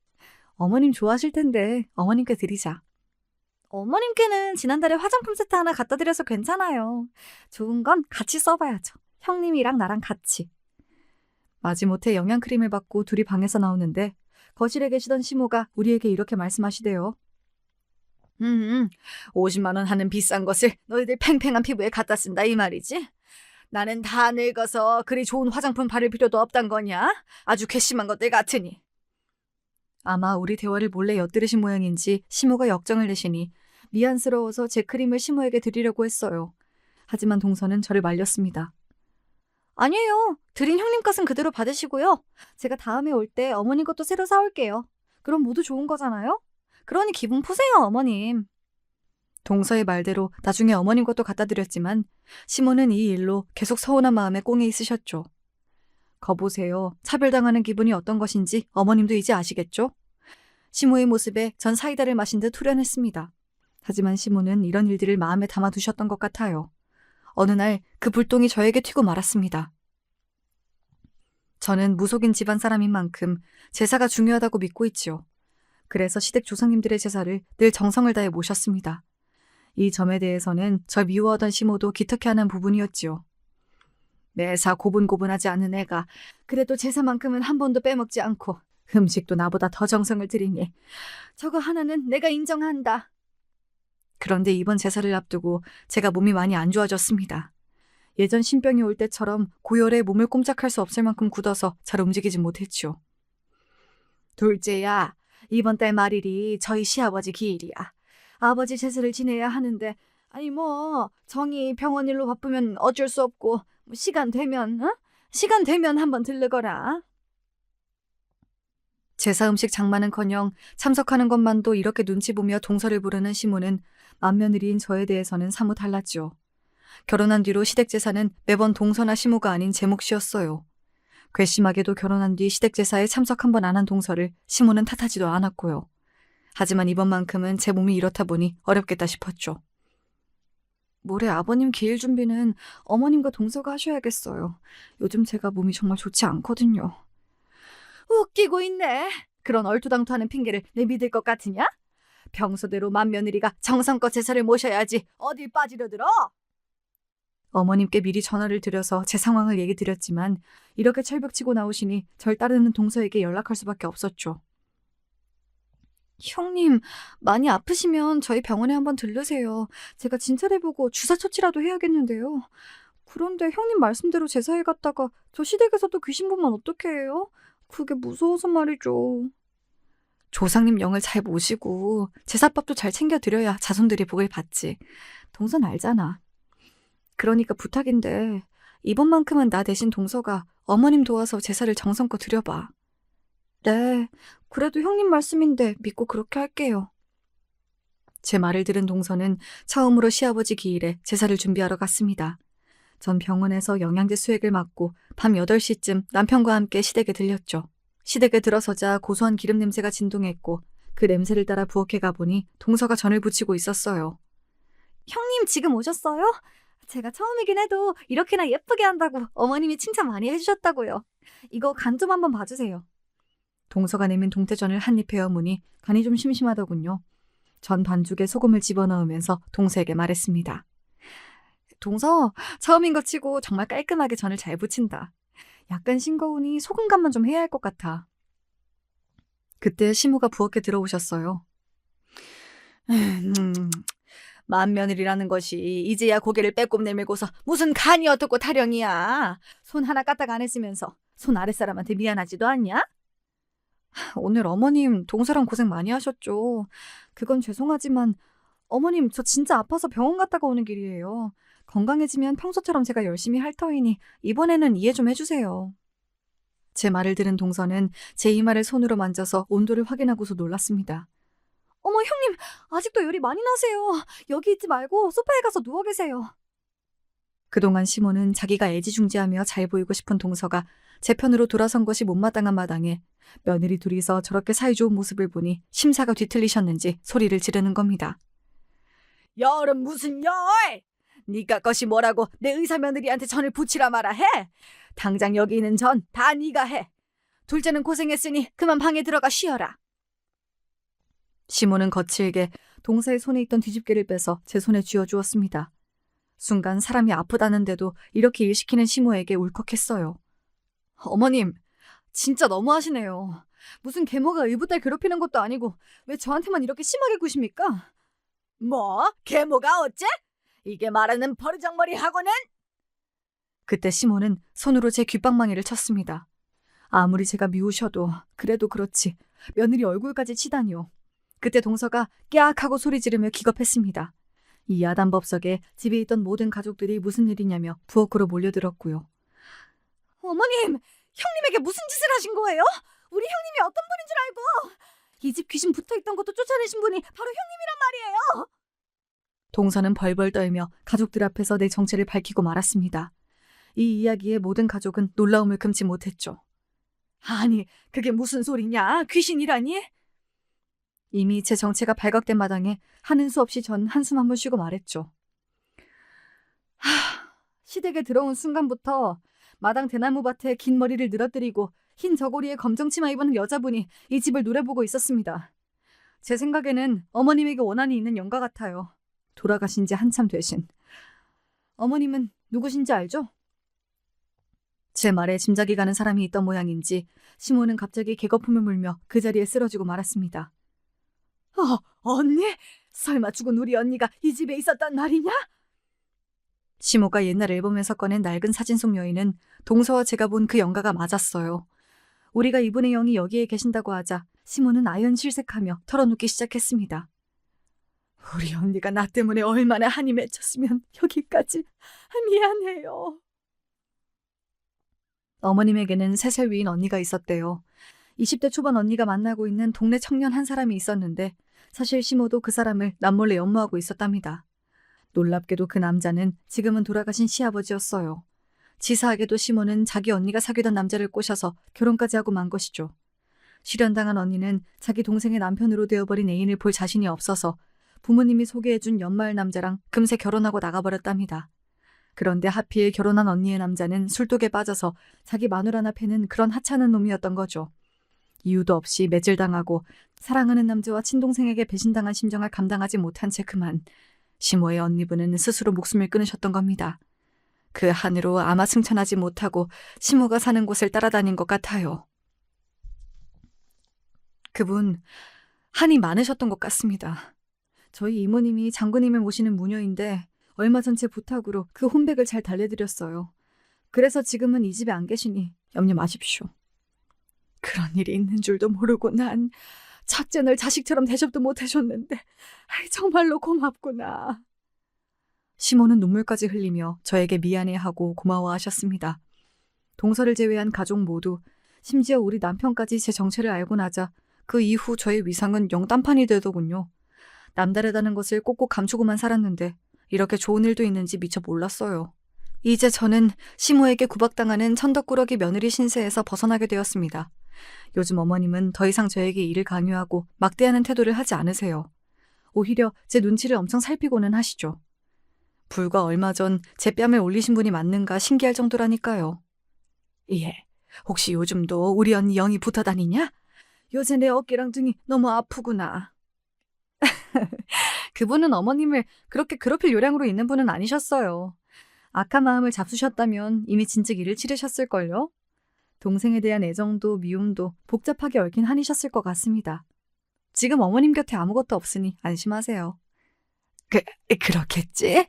어머님 좋아하실 텐데 어머님께 드리자. 어머님께는 지난달에 화장품 세트 하나 갖다 드려서 괜찮아요. 좋은 건 같이 써봐야죠. 형님이랑 나랑 같이. 마지못해 영양크림을 받고 둘이 방에서 나오는데 거실에 계시던 시모가 우리에게 이렇게 말씀하시대요. 50만 원 하는 비싼 것을 너희들 팽팽한 피부에 갖다 쓴다 이 말이지? 나는 다 늙어서 그리 좋은 화장품 바를 필요도 없단 거냐? 아주 괘씸한 것들 같으니. 아마 우리 대화를 몰래 엿들으신 모양인지 시모가 역정을 내시니 미안스러워서 제 크림을 시모에게 드리려고 했어요. 하지만 동서는 저를 말렸습니다. 아니에요. 드린 형님 것은 그대로 받으시고요. 제가 다음에 올 때 어머님 것도 새로 사올게요. 그럼 모두 좋은 거잖아요? 그러니 기분 푸세요, 어머님. 동서의 말대로 나중에 어머님 것도 갖다 드렸지만 시모는 이 일로 계속 서운한 마음에 꽁에 있으셨죠. 거보세요. 차별당하는 기분이 어떤 것인지 어머님도 이제 아시겠죠? 시모의 모습에 전 사이다를 마신 듯 후련했습니다. 하지만 시모는 이런 일들을 마음에 담아두셨던 것 같아요. 어느 날 그 불똥이 저에게 튀고 말았습니다. 저는 무속인 집안 사람인 만큼 제사가 중요하다고 믿고 있지요. 그래서 시댁 조상님들의 제사를 늘 정성을 다해 모셨습니다. 이 점에 대해서는 저 미워하던 시모도 기특해하는 부분이었지요. 매사 고분고분하지 않은 애가 그래도 제사만큼은 한 번도 빼먹지 않고 음식도 나보다 더 정성을 들이니 저거 하나는 내가 인정한다. 그런데 이번 제사를 앞두고 제가 몸이 많이 안 좋아졌습니다. 예전 신병이 올 때처럼 고열에 몸을 꼼짝할 수 없을 만큼 굳어서 잘 움직이지 못했지요. 둘째야, 이번 달 말일이 저희 시아버지 기일이야. 아버지 제사를 지내야 하는데 아니 뭐 정이 병원 일로 바쁘면 어쩔 수 없고 시간 되면 한번 들르거라. 제사 음식 장만은커녕 참석하는 것만도 이렇게 눈치 보며 동서를 부르는 시모는 맏며느리인 저에 대해서는 사뭇 달랐죠. 결혼한 뒤로 시댁 제사는 매번 동서나 시모가 아닌 제 몫이었어요. 괘씸하게도 결혼한 뒤 시댁 제사에 참석 한 번 안 한 동서를 시모는 탓하지도 않았고요. 하지만 이번만큼은 제 몸이 이렇다 보니 어렵겠다 싶었죠. 모레 아버님 기일 준비는 어머님과 동서가 하셔야겠어요. 요즘 제가 몸이 정말 좋지 않거든요. 웃기고 있네. 그런 얼토당토하는 핑계를 내 믿을 것 같으냐? 평소대로 맏며느리가 정성껏 제사를 모셔야지 어딜 빠지려 들어? 어머님께 미리 전화를 드려서 제 상황을 얘기 드렸지만 이렇게 철벽치고 나오시니 절 따르는 동서에게 연락할 수밖에 없었죠. 형님, 많이 아프시면 저희 병원에 한번 들르세요. 제가 진찰해보고 주사 처치라도 해야겠는데요. 그런데 형님 말씀대로 제사에 갔다가 저 시댁에서 또 귀신 보면 어떻게 해요? 그게 무서워서 말이죠. 조상님 영을 잘 모시고 제사밥도 잘 챙겨드려야 자손들이 복을 받지. 동선 알잖아. 그러니까 부탁인데 이번만큼은 나 대신 동서가 어머님 도와서 제사를 정성껏 드려봐. 네, 그래도 형님 말씀인데 믿고 그렇게 할게요. 제 말을 들은 동서는 처음으로 시아버지 기일에 제사를 준비하러 갔습니다. 전 병원에서 영양제 수액을 맞고 밤 8시쯤 남편과 함께 시댁에 들렸죠. 시댁에 들어서자 고소한 기름 냄새가 진동했고 그 냄새를 따라 부엌에 가보니 동서가 전을 부치고 있었어요. 형님 지금 오셨어요? 제가 처음이긴 해도 이렇게나 예쁘게 한다고 어머님이 칭찬 많이 해주셨다고요. 이거 간 좀 한번 봐주세요. 동서가 내민 동태전을 한 입 베어무니 간이 좀 심심하더군요. 전 반죽에 소금을 집어넣으면서 동서에게 말했습니다. 동서, 처음인 것 치고 정말 깔끔하게 전을 잘 부친다. 약간 싱거우니 소금 간만 좀 해야 할 것 같아. 그때 시모가 부엌에 들어오셨어요. 맏며느리라는 것이 이제야 고개를 빼꼼 내밀고서 무슨 간이 어떻고 타령이야. 손 하나 까딱 안 했으면서 손 아랫사람한테 미안하지도 않냐? 오늘 어머님 동서랑 고생 많이 하셨죠. 그건 죄송하지만 어머님 저 진짜 아파서 병원 갔다가 오는 길이에요. 건강해지면 평소처럼 제가 열심히 할 터이니 이번에는 이해 좀 해주세요. 제 말을 들은 동서는 제 이마를 손으로 만져서 온도를 확인하고서 놀랐습니다. 어머 형님, 아직도 열이 많이 나세요. 여기 있지 말고 소파에 가서 누워 계세요. 그동안 시모는 자기가 애지중지하며 잘 보이고 싶은 동서가 제 편으로 돌아선 것이 못마땅한 마당에 며느리 둘이서 저렇게 사이좋은 모습을 보니 심사가 뒤틀리셨는지 소리를 지르는 겁니다. 열은 무슨 열! 네가 것이 뭐라고 내 의사 며느리한테 전을 부치라 마라 해? 당장 여기 있는 전 다 네가 해. 둘째는 고생했으니 그만 방에 들어가 쉬어라. 시모는 거칠게 동서의 손에 있던 뒤집개를 빼서 제 손에 쥐어주었습니다. 순간 사람이 아프다는데도 이렇게 일 시키는 시모에게 울컥했어요. 어머님, 진짜 너무하시네요. 무슨 계모가 의붓딸 괴롭히는 것도 아니고 왜 저한테만 이렇게 심하게 구십니까? 뭐? 계모가 어째? 이게 말하는 버르장머리하고는? 그때 시모는 손으로 제 귓방망이를 쳤습니다. 아무리 제가 미우셔도 그래도 그렇지 며느리 얼굴까지 치다니요. 그때 동서가 깨악하고 소리 지르며 기겁했습니다. 이 야단법석에 집에 있던 모든 가족들이 무슨 일이냐며 부엌으로 몰려들었고요. 어머님, 형님에게 무슨 짓을 하신 거예요? 우리 형님이 어떤 분인 줄 알고 이 집 귀신 붙어있던 것도 쫓아내신 분이 바로 형님이란 말이에요. 동서는 벌벌 떨며 가족들 앞에서 내 정체를 밝히고 말았습니다. 이 이야기에 모든 가족은 놀라움을 금치 못했죠. 아니, 그게 무슨 소리냐? 귀신이라니? 이미 제 정체가 발각된 마당에 하는 수 없이 전 한숨 한번 쉬고 말했죠. 시댁에 들어온 순간부터 마당 대나무밭에 긴 머리를 늘어뜨리고 흰 저고리에 검정 치마 입은 여자분이 이 집을 노려보고 있었습니다. 제 생각에는 어머님에게 원한이 있는 영가 같아요. 돌아가신 지 한참 되신. 어머님은 누구신지 알죠? 제 말에 짐작이 가는 사람이 있던 모양인지 시모는 갑자기 개거품을 물며 그 자리에 쓰러지고 말았습니다. 언니? 설마 죽은 우리 언니가 이 집에 있었단 말이냐? 시모가 옛날 앨범에서 꺼낸 낡은 사진 속 여인은 동서와 제가 본 그 영가가 맞았어요. 우리가 이분의 영이 여기에 계신다고 하자 시모는 아연실색하며 털어놓기 시작했습니다. 우리 언니가 나 때문에 얼마나 한이 맺혔으면 여기까지. 미안해요. 어머님에게는 3살 위인 언니가 있었대요. 20대 초반 언니가 만나고 있는 동네 청년 한 사람이 있었는데 사실 시모도 그 사람을 남몰래 연모하고 있었답니다. 놀랍게도 그 남자는 지금은 돌아가신 시아버지였어요. 치사하게도 시모는 자기 언니가 사귀던 남자를 꼬셔서 결혼까지 하고 만 것이죠. 실연당한 언니는 자기 동생의 남편으로 되어버린 애인을 볼 자신이 없어서 부모님이 소개해준 연마을 남자랑 금세 결혼하고 나가버렸답니다. 그런데 하필 결혼한 언니의 남자는 술독에 빠져서 자기 마누라 하나 패는 그런 하찮은 놈이었던 거죠. 이유도 없이 매질당하고 사랑하는 남자와 친동생에게 배신당한 심정을 감당하지 못한 채 그만 시모의 언니분은 스스로 목숨을 끊으셨던 겁니다. 그 한으로 아마 승천하지 못하고 시모가 사는 곳을 따라다닌 것 같아요. 그분 한이 많으셨던 것 같습니다. 저희 이모님이 장군님을 모시는 무녀인데 얼마 전 제 부탁으로 그 혼백을 잘 달래드렸어요. 그래서 지금은 이 집에 안 계시니 염려 마십시오. 그런 일이 있는 줄도 모르고 난 첫째 널 자식처럼 대접도 못 해줬는데 정말로 고맙구나. 시모는 눈물까지 흘리며 저에게 미안해하고 고마워하셨습니다. 동서를 제외한 가족 모두, 심지어 우리 남편까지 제 정체를 알고 나자 그 이후 저의 위상은 영단판이 되더군요. 남다르다는 것을 꼭꼭 감추고만 살았는데 이렇게 좋은 일도 있는지 미처 몰랐어요. 이제 저는 시모에게 구박당하는 천덕꾸러기 며느리 신세에서 벗어나게 되었습니다. 요즘 어머님은 더 이상 저에게 일을 강요하고 막대하는 태도를 하지 않으세요. 오히려 제 눈치를 엄청 살피고는 하시죠. 불과 얼마 전 제 뺨을 올리신 분이 맞는가 신기할 정도라니까요. 예, 혹시 요즘도 우리 언니 영이 붙어 다니냐? 요새 내 어깨랑 등이 너무 아프구나. 그분은 어머님을 그렇게 괴롭힐 요량으로 있는 분은 아니셨어요. 악한 마음을 잡수셨다면 이미 진즉 일을 치르셨을걸요? 동생에 대한 애정도 미움도 복잡하게 얽힌 한이셨을 것 같습니다. 지금 어머님 곁에 아무것도 없으니 안심하세요. 그렇겠지?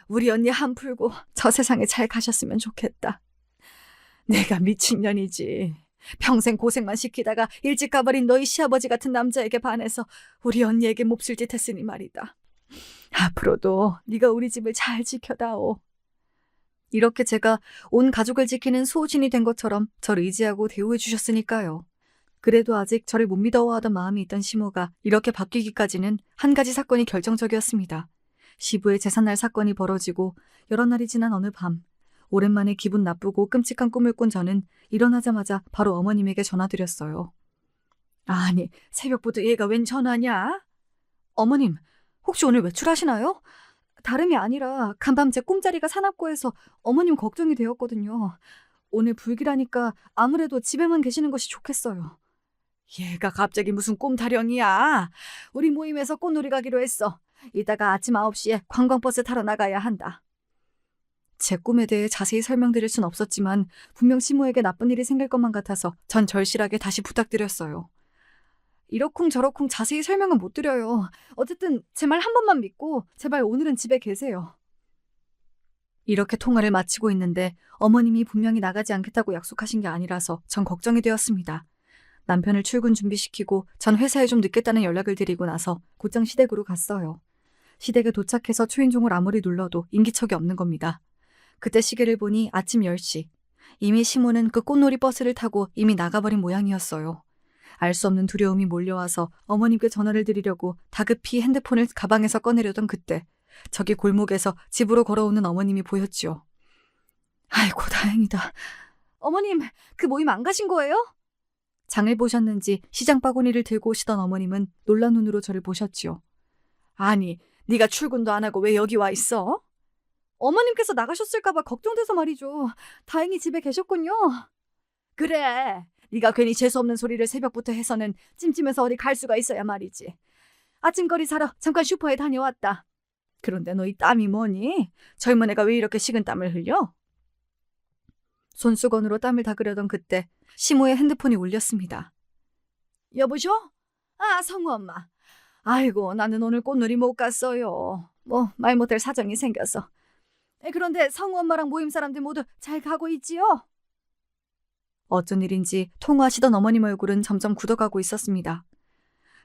우리 언니 한 풀고 저 세상에 잘 가셨으면 좋겠다. 내가 미친년이지. 평생 고생만 시키다가 일찍 가버린 너희 시아버지 같은 남자에게 반해서 우리 언니에게 몹쓸 짓 했으니 말이다. 앞으로도 네가 우리 집을 잘 지켜다오. 이렇게 제가 온 가족을 지키는 수호신이 된 것처럼 저를 의지하고 대우해 주셨으니까요. 그래도 아직 저를 못 믿어하던 마음이 있던 시모가 이렇게 바뀌기까지는 한 가지 사건이 결정적이었습니다. 시부의 제삿날 사건이 벌어지고 여러 날이 지난 어느 밤, 오랜만에 기분 나쁘고 끔찍한 꿈을 꾼 저는 일어나자마자 바로 어머님에게 전화드렸어요. 아니, 새벽부터 얘가 웬 전화냐? 어머님, 혹시 오늘 외출하시나요? 다름이 아니라 간밤 제 꿈자리가 사납고 해서 어머님 걱정이 되었거든요. 오늘 불길하니까 아무래도 집에만 계시는 것이 좋겠어요. 얘가 갑자기 무슨 꿈 타령이야. 우리 모임에서 꽃놀이 가기로 했어. 이따가 아침 9시에 관광버스 타러 나가야 한다. 제 꿈에 대해 자세히 설명드릴 순 없었지만 분명 시모에게 나쁜 일이 생길 것만 같아서 전 절실하게 다시 부탁드렸어요. 이러쿵저러쿵 자세히 설명은 못 드려요. 어쨌든 제 말 한 번만 믿고 제발 오늘은 집에 계세요. 이렇게 통화를 마치고 있는데 어머님이 분명히 나가지 않겠다고 약속하신 게 아니라서 전 걱정이 되었습니다. 남편을 출근 준비시키고 전 회사에 좀 늦겠다는 연락을 드리고 나서 곧장 시댁으로 갔어요. 시댁에 도착해서 초인종을 아무리 눌러도 인기척이 없는 겁니다. 그때 시계를 보니 아침 10시. 이미 시모는 그 꽃놀이 버스를 타고 이미 나가버린 모양이었어요. 알 수 없는 두려움이 몰려와서 어머님께 전화를 드리려고 다급히 핸드폰을 가방에서 꺼내려던 그때 저기 골목에서 집으로 걸어오는 어머님이 보였지요. 아이고 다행이다. 어머님, 그 모임 안 가신 거예요? 장을 보셨는지 시장 바구니를 들고 오시던 어머님은 놀란 눈으로 저를 보셨지요. 아니, 네가 출근도 안 하고 왜 여기 와 있어? 어머님께서 나가셨을까 봐 걱정돼서 말이죠. 다행히 집에 계셨군요. 그래, 네가 괜히 재수없는 소리를 새벽부터 해서는 찜찜해서 어디 갈 수가 있어야 말이지. 아침거리 사러 잠깐 슈퍼에 다녀왔다. 그런데 너 이 땀이 뭐니? 젊은 애가 왜 이렇게 식은 땀을 흘려? 손수건으로 땀을 닦으려던 그때 시모의 핸드폰이 울렸습니다. 여보셔? 아, 성우 엄마. 아이고, 나는 오늘 꽃놀이 못 갔어요. 뭐 말 못할 사정이 생겨서. 그런데 성우 엄마랑 모임 사람들 모두 잘 가고 있지요? 어쩐 일인지 통화하시던 어머님 얼굴은 점점 굳어가고 있었습니다.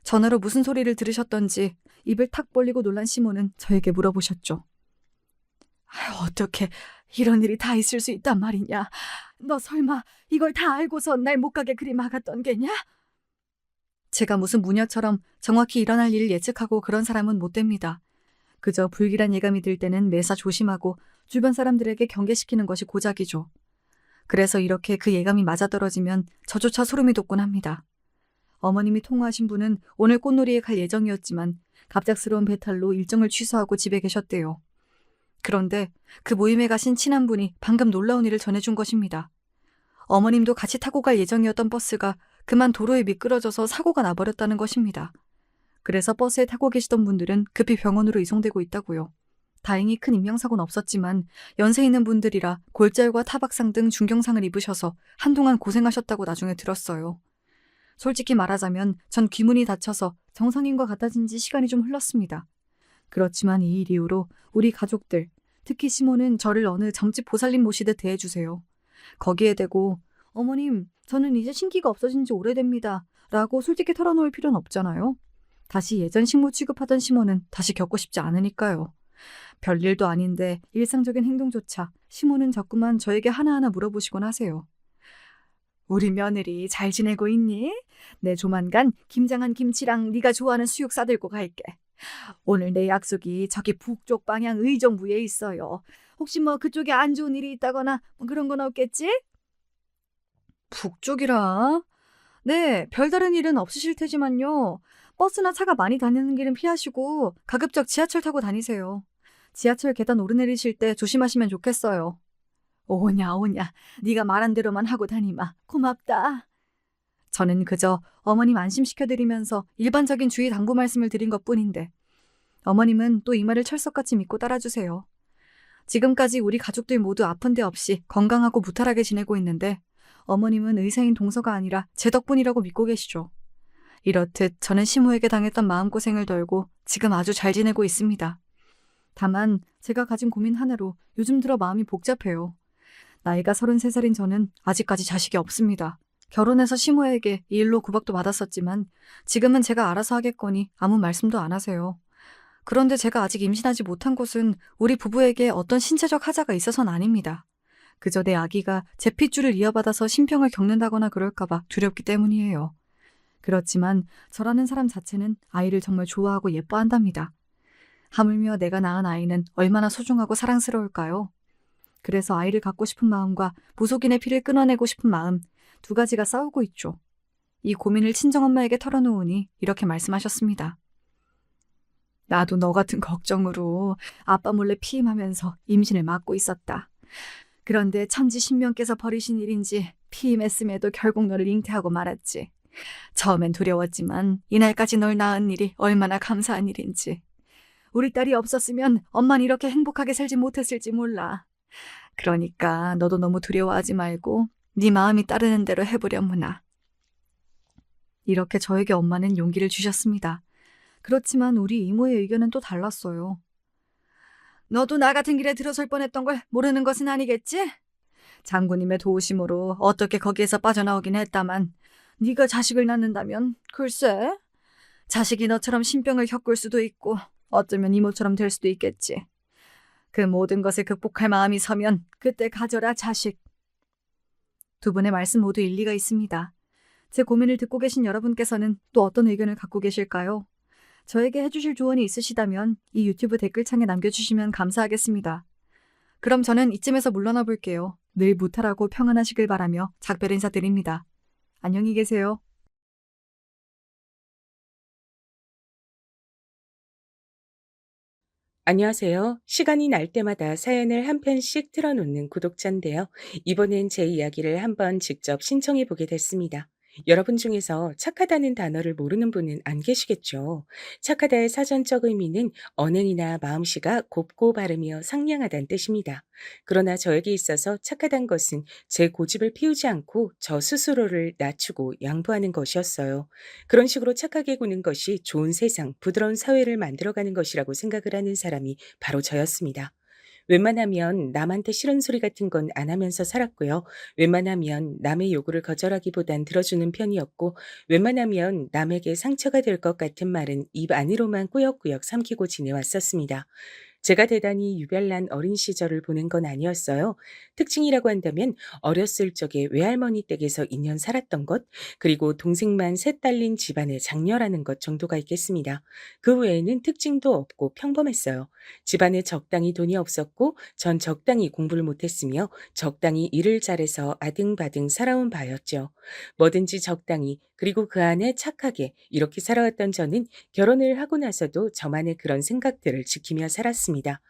전화로 무슨 소리를 들으셨던지 입을 탁 벌리고 놀란 시모는 저에게 물어보셨죠. 어떻게 이런 일이 다 있을 수 있단 말이냐? 너 설마 이걸 다 알고서 날 못 가게 그리 막았던 게냐? 제가 무슨 무녀처럼 정확히 일어날 일을 예측하고 그런 사람은 못 됩니다. 그저 불길한 예감이 들 때는 매사 조심하고 주변 사람들에게 경계시키는 것이 고작이죠. 그래서 이렇게 그 예감이 맞아떨어지면 저조차 소름이 돋곤 합니다. 어머님이 통화하신 분은 오늘 꽃놀이에 갈 예정이었지만 갑작스러운 배탈로 일정을 취소하고 집에 계셨대요. 그런데 그 모임에 가신 친한 분이 방금 놀라운 일을 전해준 것입니다. 어머님도 같이 타고 갈 예정이었던 버스가 그만 도로에 미끄러져서 사고가 나버렸다는 것입니다. 그래서 버스에 타고 계시던 분들은 급히 병원으로 이송되고 있다고요. 다행히 큰 인명사고는 없었지만 연세 있는 분들이라 골절과 타박상 등 중경상을 입으셔서 한동안 고생하셨다고 나중에 들었어요. 솔직히 말하자면 전 귀문이 닫혀서 정상인과 같아진 지 시간이 좀 흘렀습니다. 그렇지만 이 일 이후로 우리 가족들, 특히 시모는 저를 어느 점집 보살님 모시듯 대해주세요. 거기에 대고 어머님, 저는 이제 신기가 없어진 지 오래됩니다. 라고 솔직히 털어놓을 필요는 없잖아요. 다시 예전 식모 취급하던 시모는 다시 겪고 싶지 않으니까요. 별일도 아닌데 일상적인 행동조차 시모는 자꾸만 저에게 하나하나 물어보시곤 하세요. 우리 며느리 잘 지내고 있니? 내 조만간 김장한 김치랑 네가 좋아하는 수육 싸들고 갈게. 오늘 내 약속이 저기 북쪽 방향 의정부에 있어요. 혹시 뭐 그쪽에 안 좋은 일이 있다거나 뭐 그런 건 없겠지? 북쪽이라? 네, 별다른 일은 없으실 테지만요. 버스나 차가 많이 다니는 길은 피하시고 가급적 지하철 타고 다니세요. 지하철 계단 오르내리실 때 조심하시면 좋겠어요. 오냐 오냐, 네가 말한 대로만 하고 다니마. 고맙다. 저는 그저 어머님 안심시켜드리면서 일반적인 주의 당부 말씀을 드린 것뿐인데 어머님은 또 이 말을 철석같이 믿고 따라주세요. 지금까지 우리 가족들 모두 아픈 데 없이 건강하고 무탈하게 지내고 있는데 어머님은 의사인 동서가 아니라 제 덕분이라고 믿고 계시죠. 이렇듯 저는 시모에게 당했던 마음고생을 덜고 지금 아주 잘 지내고 있습니다. 다만 제가 가진 고민 하나로 요즘 들어 마음이 복잡해요. 나이가 33살인 저는 아직까지 자식이 없습니다. 결혼해서 시모에게 이 일로 구박도 받았었지만 지금은 제가 알아서 하겠거니 아무 말씀도 안 하세요. 그런데 제가 아직 임신하지 못한 것은 우리 부부에게 어떤 신체적 하자가 있어서는 아닙니다. 그저 내 아기가 제 핏줄을 이어받아서 신병을 겪는다거나 그럴까봐 두렵기 때문이에요. 그렇지만 저라는 사람 자체는 아이를 정말 좋아하고 예뻐한답니다. 하물며 내가 낳은 아이는 얼마나 소중하고 사랑스러울까요? 그래서 아이를 갖고 싶은 마음과 무속인의 피를 끊어내고 싶은 마음, 두 가지가 싸우고 있죠. 이 고민을 친정엄마에게 털어놓으니 이렇게 말씀하셨습니다. 나도 너 같은 걱정으로 아빠 몰래 피임하면서 임신을 막고 있었다. 그런데 천지 신명께서 버리신 일인지 피임했음에도 결국 너를 잉태하고 말았지. 처음엔 두려웠지만 이날까지 널 낳은 일이 얼마나 감사한 일인지. 우리 딸이 없었으면 엄마는 이렇게 행복하게 살지 못했을지 몰라. 그러니까 너도 너무 두려워하지 말고 네 마음이 따르는 대로 해보려무나. 이렇게 저에게 엄마는 용기를 주셨습니다. 그렇지만 우리 이모의 의견은 또 달랐어요. 너도 나 같은 길에 들어설 뻔했던 걸 모르는 것은 아니겠지? 장군님의 도우심으로 어떻게 거기에서 빠져나오긴 했다만 네가 자식을 낳는다면 글쎄, 자식이 너처럼 신병을 겪을 수도 있고 어쩌면 이모처럼 될 수도 있겠지. 그 모든 것을 극복할 마음이 서면 그때 가져라 자식. 두 분의 말씀 모두 일리가 있습니다. 제 고민을 듣고 계신 여러분께서는 또 어떤 의견을 갖고 계실까요? 저에게 해주실 조언이 있으시다면 이 유튜브 댓글창에 남겨주시면 감사하겠습니다. 그럼 저는 이쯤에서 물러나 볼게요. 늘 무탈하고 평안하시길 바라며 작별 인사드립니다. 안녕히 계세요. 안녕하세요. 시간이 날 때마다 사연을 한 편씩 틀어놓는 구독자인데요. 이번엔 제 이야기를 한번 직접 신청해 보게 됐습니다. 여러분 중에서 착하다는 단어를 모르는 분은 안 계시겠죠. 착하다의 사전적 의미는 언행이나 마음씨가 곱고 바르며 상냥하다는 뜻입니다. 그러나 저에게 있어서 착하다는 것은 제 고집을 피우지 않고 저 스스로를 낮추고 양보하는 것이었어요. 그런 식으로 착하게 구는 것이 좋은 세상, 부드러운 사회를 만들어가는 것이라고 생각을 하는 사람이 바로 저였습니다. 웬만하면 남한테 싫은 소리 같은 건 안 하면서 살았고요. 웬만하면 남의 요구를 거절하기보단 들어주는 편이었고, 웬만하면 남에게 상처가 될 것 같은 말은 입 안으로만 꾸역꾸역 삼키고 지내왔었습니다. 제가 대단히 유별난 어린 시절을 보낸 건 아니었어요. 특징이라고 한다면 어렸을 적에 외할머니 댁에서 2년 살았던 것, 그리고 동생만 셋 딸린 집안의 장녀라는 것 정도가 있겠습니다. 그 외에는 특징도 없고 평범했어요. 집안에 적당히 돈이 없었고 전 적당히 공부를 못했으며 적당히 일을 잘해서 아등바등 살아온 바였죠. 뭐든지 적당히, 그리고 그 안에 착하게 이렇게 살아왔던 저는 결혼을 하고 나서도 저만의 그런 생각들을 지키며 살았습니다.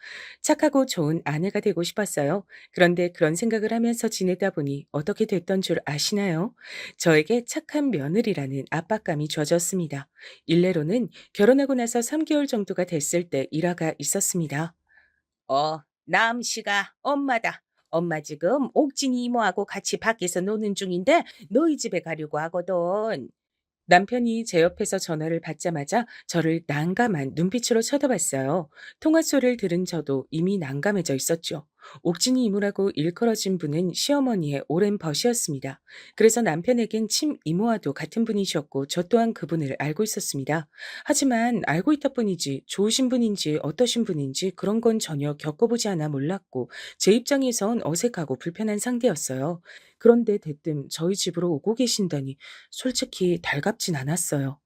착하고 좋은 아내가 되고 싶었어요. 그런데 그런 생각을 하면서 지내다 보니 어떻게 됐던 줄 아시나요? 저에게 착한 며느리라는 압박감이 주어졌습니다. 일례로는 결혼하고 나서 3개월 정도가 됐을 때 일화가 있었습니다. 남씨가 엄마다. 엄마 지금 옥진이 이모하고 같이 밖에서 노는 중인데 너희 집에 가려고 하거든. 남편이 제 옆에서 전화를 받자마자 저를 난감한 눈빛으로 쳐다봤어요. 통화 소리를 들은 저도 이미 난감해져 있었죠. 옥진이 이모라고 일컬어진 분은 시어머니의 오랜 벗이었습니다. 그래서 남편에겐 친 이모와도 같은 분이셨고 저 또한 그분을 알고 있었습니다. 하지만 알고 있다 뿐이지 좋으신 분인지 어떠신 분인지 그런 건 전혀 겪어보지 않아 몰랐고 제 입장에선 어색하고 불편한 상대였어요. 그런데 대뜸 저희 집으로 오고 계신다니 솔직히 달갑진 않았어요.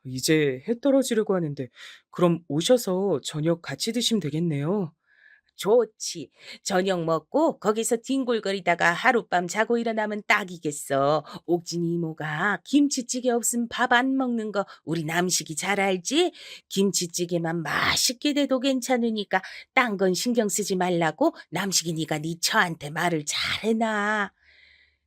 이제 해 떨어지려고 하는데 그럼 오셔서 저녁 같이 드시면 되겠네요. 좋지. 저녁 먹고 거기서 뒹굴거리다가 하룻밤 자고 일어나면 딱이겠어. 옥진이 이모가 김치찌개 없으면 밥 안 먹는 거 우리 남식이 잘 알지? 김치찌개만 맛있게 돼도 괜찮으니까 딴 건 신경 쓰지 말라고 남식이 네가 네 처한테 말을 잘 해놔.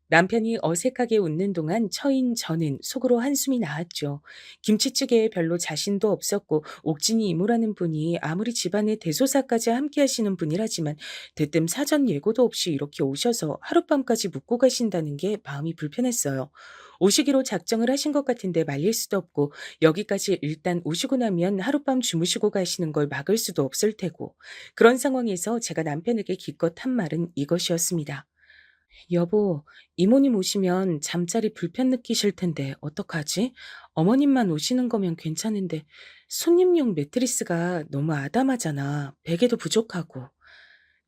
남편이 어색하게 웃는 동안 처인 저는 속으로 한숨이 나왔죠. 김치찌개에 별로 자신도 없었고 옥진이 이모라는 분이 아무리 집안의 대소사까지 함께 하시는 분이라지만 대뜸 사전 예고도 없이 이렇게 오셔서 하룻밤까지 묵고 가신다는 게 마음이 불편했어요. 오시기로 작정을 하신 것 같은데 말릴 수도 없고 여기까지 일단 오시고 나면 하룻밤 주무시고 가시는 걸 막을 수도 없을 테고 그런 상황에서 제가 남편에게 기껏 한 말은 이것이었습니다. 여보, 이모님 오시면 잠자리 불편 느끼실 텐데 어떡하지? 어머님만 오시는 거면 괜찮은데 손님용 매트리스가 너무 아담하잖아. 베개도 부족하고.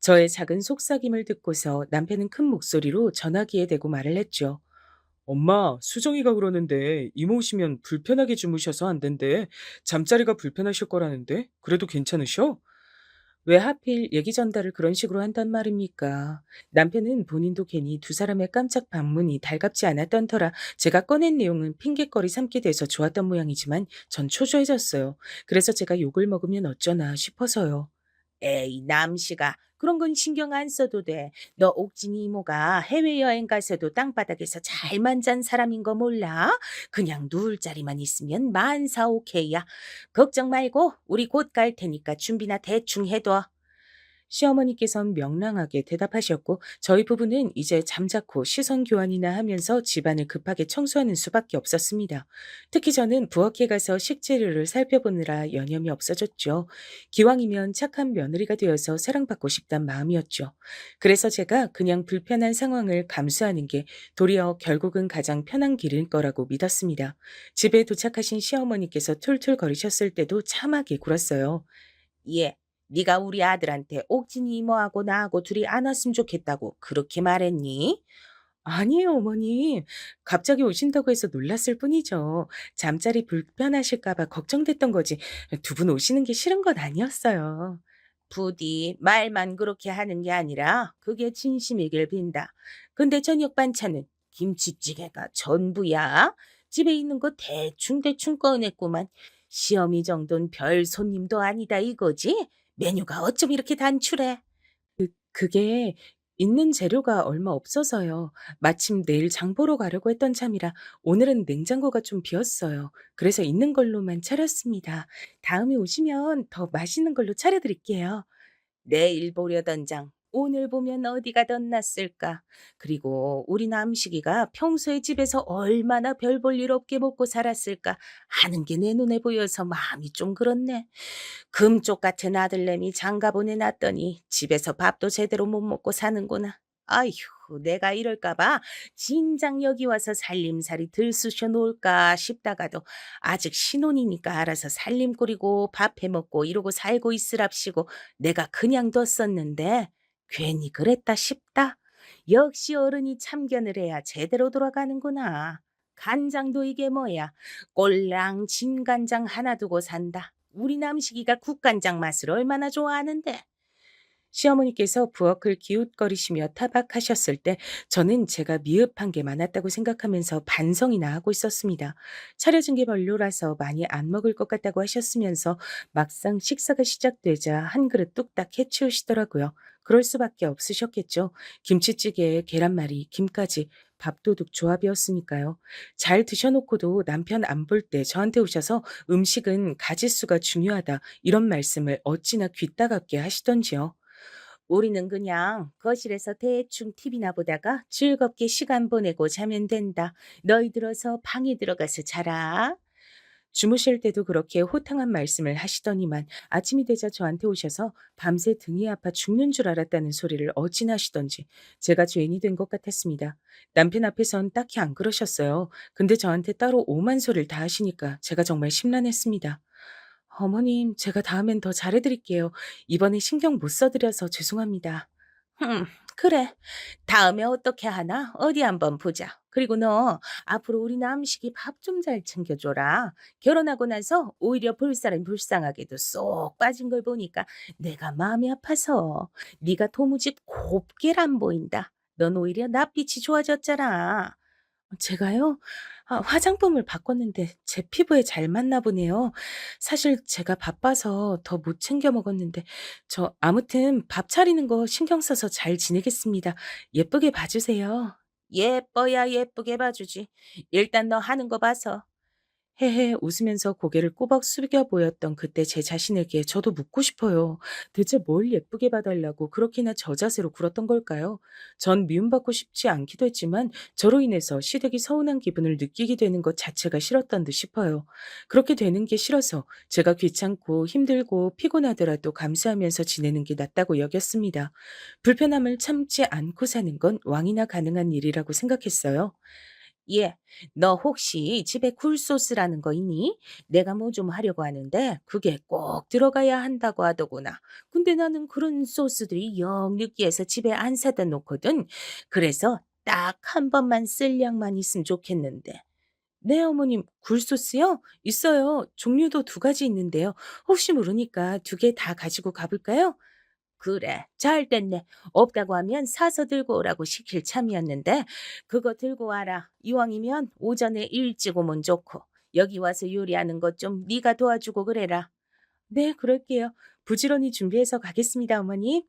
저의 작은 속삭임을 듣고서 남편은 큰 목소리로 전화기에 대고 말을 했죠. 엄마, 수정이가 그러는데 이모 오시면 불편하게 주무셔서 안 된대. 잠자리가 불편하실 거라는데? 그래도 괜찮으셔? 왜 하필 얘기 전달을 그런 식으로 한단 말입니까? 남편은 본인도 괜히 두 사람의 깜짝 방문이 달갑지 않았던 터라 제가 꺼낸 내용은 핑계거리 삼게 돼서 좋았던 모양이지만 전 초조해졌어요. 그래서 제가 욕을 먹으면 어쩌나 싶어서요. 에이, 남씨가 그런 건 신경 안 써도 돼. 너 옥진이 이모가 해외여행 가서도 땅바닥에서 잘만 잔 사람인 거 몰라? 그냥 누울 자리만 있으면 만사 오케이야. 걱정 말고 우리 곧 갈 테니까 준비나 대충 해둬. 시어머니께선 명랑하게 대답하셨고 저희 부부는 이제 잠자코 시선 교환이나 하면서 집안을 급하게 청소하는 수밖에 없었습니다. 특히 저는 부엌에 가서 식재료를 살펴보느라 여념이 없어졌죠. 기왕이면 착한 며느리가 되어서 사랑받고 싶단 마음이었죠. 그래서 제가 그냥 불편한 상황을 감수하는 게 도리어 결국은 가장 편한 길일 거라고 믿었습니다. 집에 도착하신 시어머니께서 툴툴거리셨을 때도 참하게 굴었어요. 예. 네가 우리 아들한테 옥진이 이모하고 나하고 둘이 안 왔으면 좋겠다고 그렇게 말했니? 아니에요, 어머니. 갑자기 오신다고 해서 놀랐을 뿐이죠. 잠자리 불편하실까 봐 걱정됐던 거지. 두 분 오시는 게 싫은 건 아니었어요. 부디 말만 그렇게 하는 게 아니라 그게 진심이길 빈다. 근데 저녁 반찬은 김치찌개가 전부야. 집에 있는 거 대충대충 꺼냈구만. 시어미 정도는 별 손님도 아니다 이거지? 메뉴가 어쩜 이렇게 단출해? 그게 있는 재료가 얼마 없어서요. 마침 내일 장 보러 가려고 했던 참이라 오늘은 냉장고가 좀 비었어요. 그래서 있는 걸로만 차렸습니다. 다음에 오시면 더 맛있는 걸로 차려드릴게요. 내일 보려던 장 오늘 보면 어디가 덧났을까? 그리고 우리 남식이가 평소에 집에서 얼마나 별 볼 일 없게 먹고 살았을까 하는 게 내 눈에 보여서 마음이 좀 그렇네. 금쪽 같은 아들내미 장가 보내놨더니 집에서 밥도 제대로 못 먹고 사는구나. 아휴, 내가 이럴까봐 진작 여기 와서 살림살이 들쑤셔 놓을까 싶다가도 아직 신혼이니까 알아서 살림 꾸리고 밥 해먹고 이러고 살고 있으랍시고 내가 그냥 뒀었는데 괜히 그랬다 싶다. 역시 어른이 참견을 해야 제대로 돌아가는구나. 간장도 이게 뭐야. 꼴랑 진간장 하나 두고 산다. 우리 남식이가 국간장 맛을 얼마나 좋아하는데. 시어머니께서 부엌을 기웃거리시며 타박하셨을 때 저는 제가 미흡한 게 많았다고 생각하면서 반성이나 하고 있었습니다. 차려진 게 별로라서 많이 안 먹을 것 같다고 하셨으면서 막상 식사가 시작되자 한 그릇 뚝딱 해치우시더라고요. 그럴 수밖에 없으셨겠죠. 김치찌개에 계란말이, 김까지 밥도둑 조합이었으니까요. 잘 드셔놓고도 남편 안 볼 때 저한테 오셔서 음식은 가짓수가 중요하다 이런 말씀을 어찌나 귀따갑게 하시던지요. 우리는 그냥 거실에서 대충 TV나 보다가 즐겁게 시간 보내고 자면 된다. 너희들 어서 방에 들어가서 자라. 주무실 때도 그렇게 호탕한 말씀을 하시더니만 아침이 되자 저한테 오셔서 밤새 등이 아파 죽는 줄 알았다는 소리를 어찌나 하시던지 제가 죄인이 된 것 같았습니다. 남편 앞에선 딱히 안 그러셨어요. 근데 저한테 따로 오만 소리를 다 하시니까 제가 정말 심란했습니다. 어머님, 제가 다음엔 더 잘해드릴게요. 이번에 신경 못 써드려서 죄송합니다. 그래. 다음에 어떻게 하나? 어디 한번 보자. 그리고 너 앞으로 우리 남식이 밥 좀 잘 챙겨줘라. 결혼하고 나서 오히려 볼 사람 불쌍하게도 쏙 빠진 걸 보니까 내가 마음이 아파서 네가 도무지 곱게를 안 보인다. 넌 오히려 낯빛이 좋아졌잖아. 제가요? 화장품을 바꿨는데 제 피부에 잘 맞나 보네요. 사실 제가 바빠서 더 못 챙겨 먹었는데 아무튼 밥 차리는 거 신경 써서 잘 지내겠습니다. 예쁘게 봐주세요. 예뻐야 예쁘게 봐주지. 일단 너 하는 거 봐서. 헤헤 웃으면서 고개를 꼬박 숙여 보였던 그때 제 자신에게 저도 묻고 싶어요. 대체 뭘 예쁘게 봐달라고 그렇게나 저 자세로 굴었던 걸까요? 전 미움받고 싶지 않기도 했지만 저로 인해서 시댁이 서운한 기분을 느끼게 되는 것 자체가 싫었던 듯 싶어요. 그렇게 되는 게 싫어서 제가 귀찮고 힘들고 피곤하더라도 감수하면서 지내는 게 낫다고 여겼습니다. 불편함을 참지 않고 사는 건 왕이나 가능한 일이라고 생각했어요. 예, 너 혹시 집에 굴소스라는 거 있니? 내가 뭐 좀 하려고 하는데 그게 꼭 들어가야 한다고 하더구나. 근데 나는 그런 소스들이 영 느끼해서 집에 안 사다 놓거든. 그래서 딱 한 번만 쓸 양만 있으면 좋겠는데. 네, 어머님, 굴소스요? 있어요. 종류도 두 가지 있는데요. 혹시 모르니까 두 개 다 가지고 가볼까요? 그래, 잘 됐네. 없다고 하면 사서 들고 오라고 시킬 참이었는데 그거 들고 와라. 이왕이면 오전에 일찍 오면 좋고 여기 와서 요리하는 것 좀 네가 도와주고 그래라. 네, 그럴게요. 부지런히 준비해서 가겠습니다, 어머니.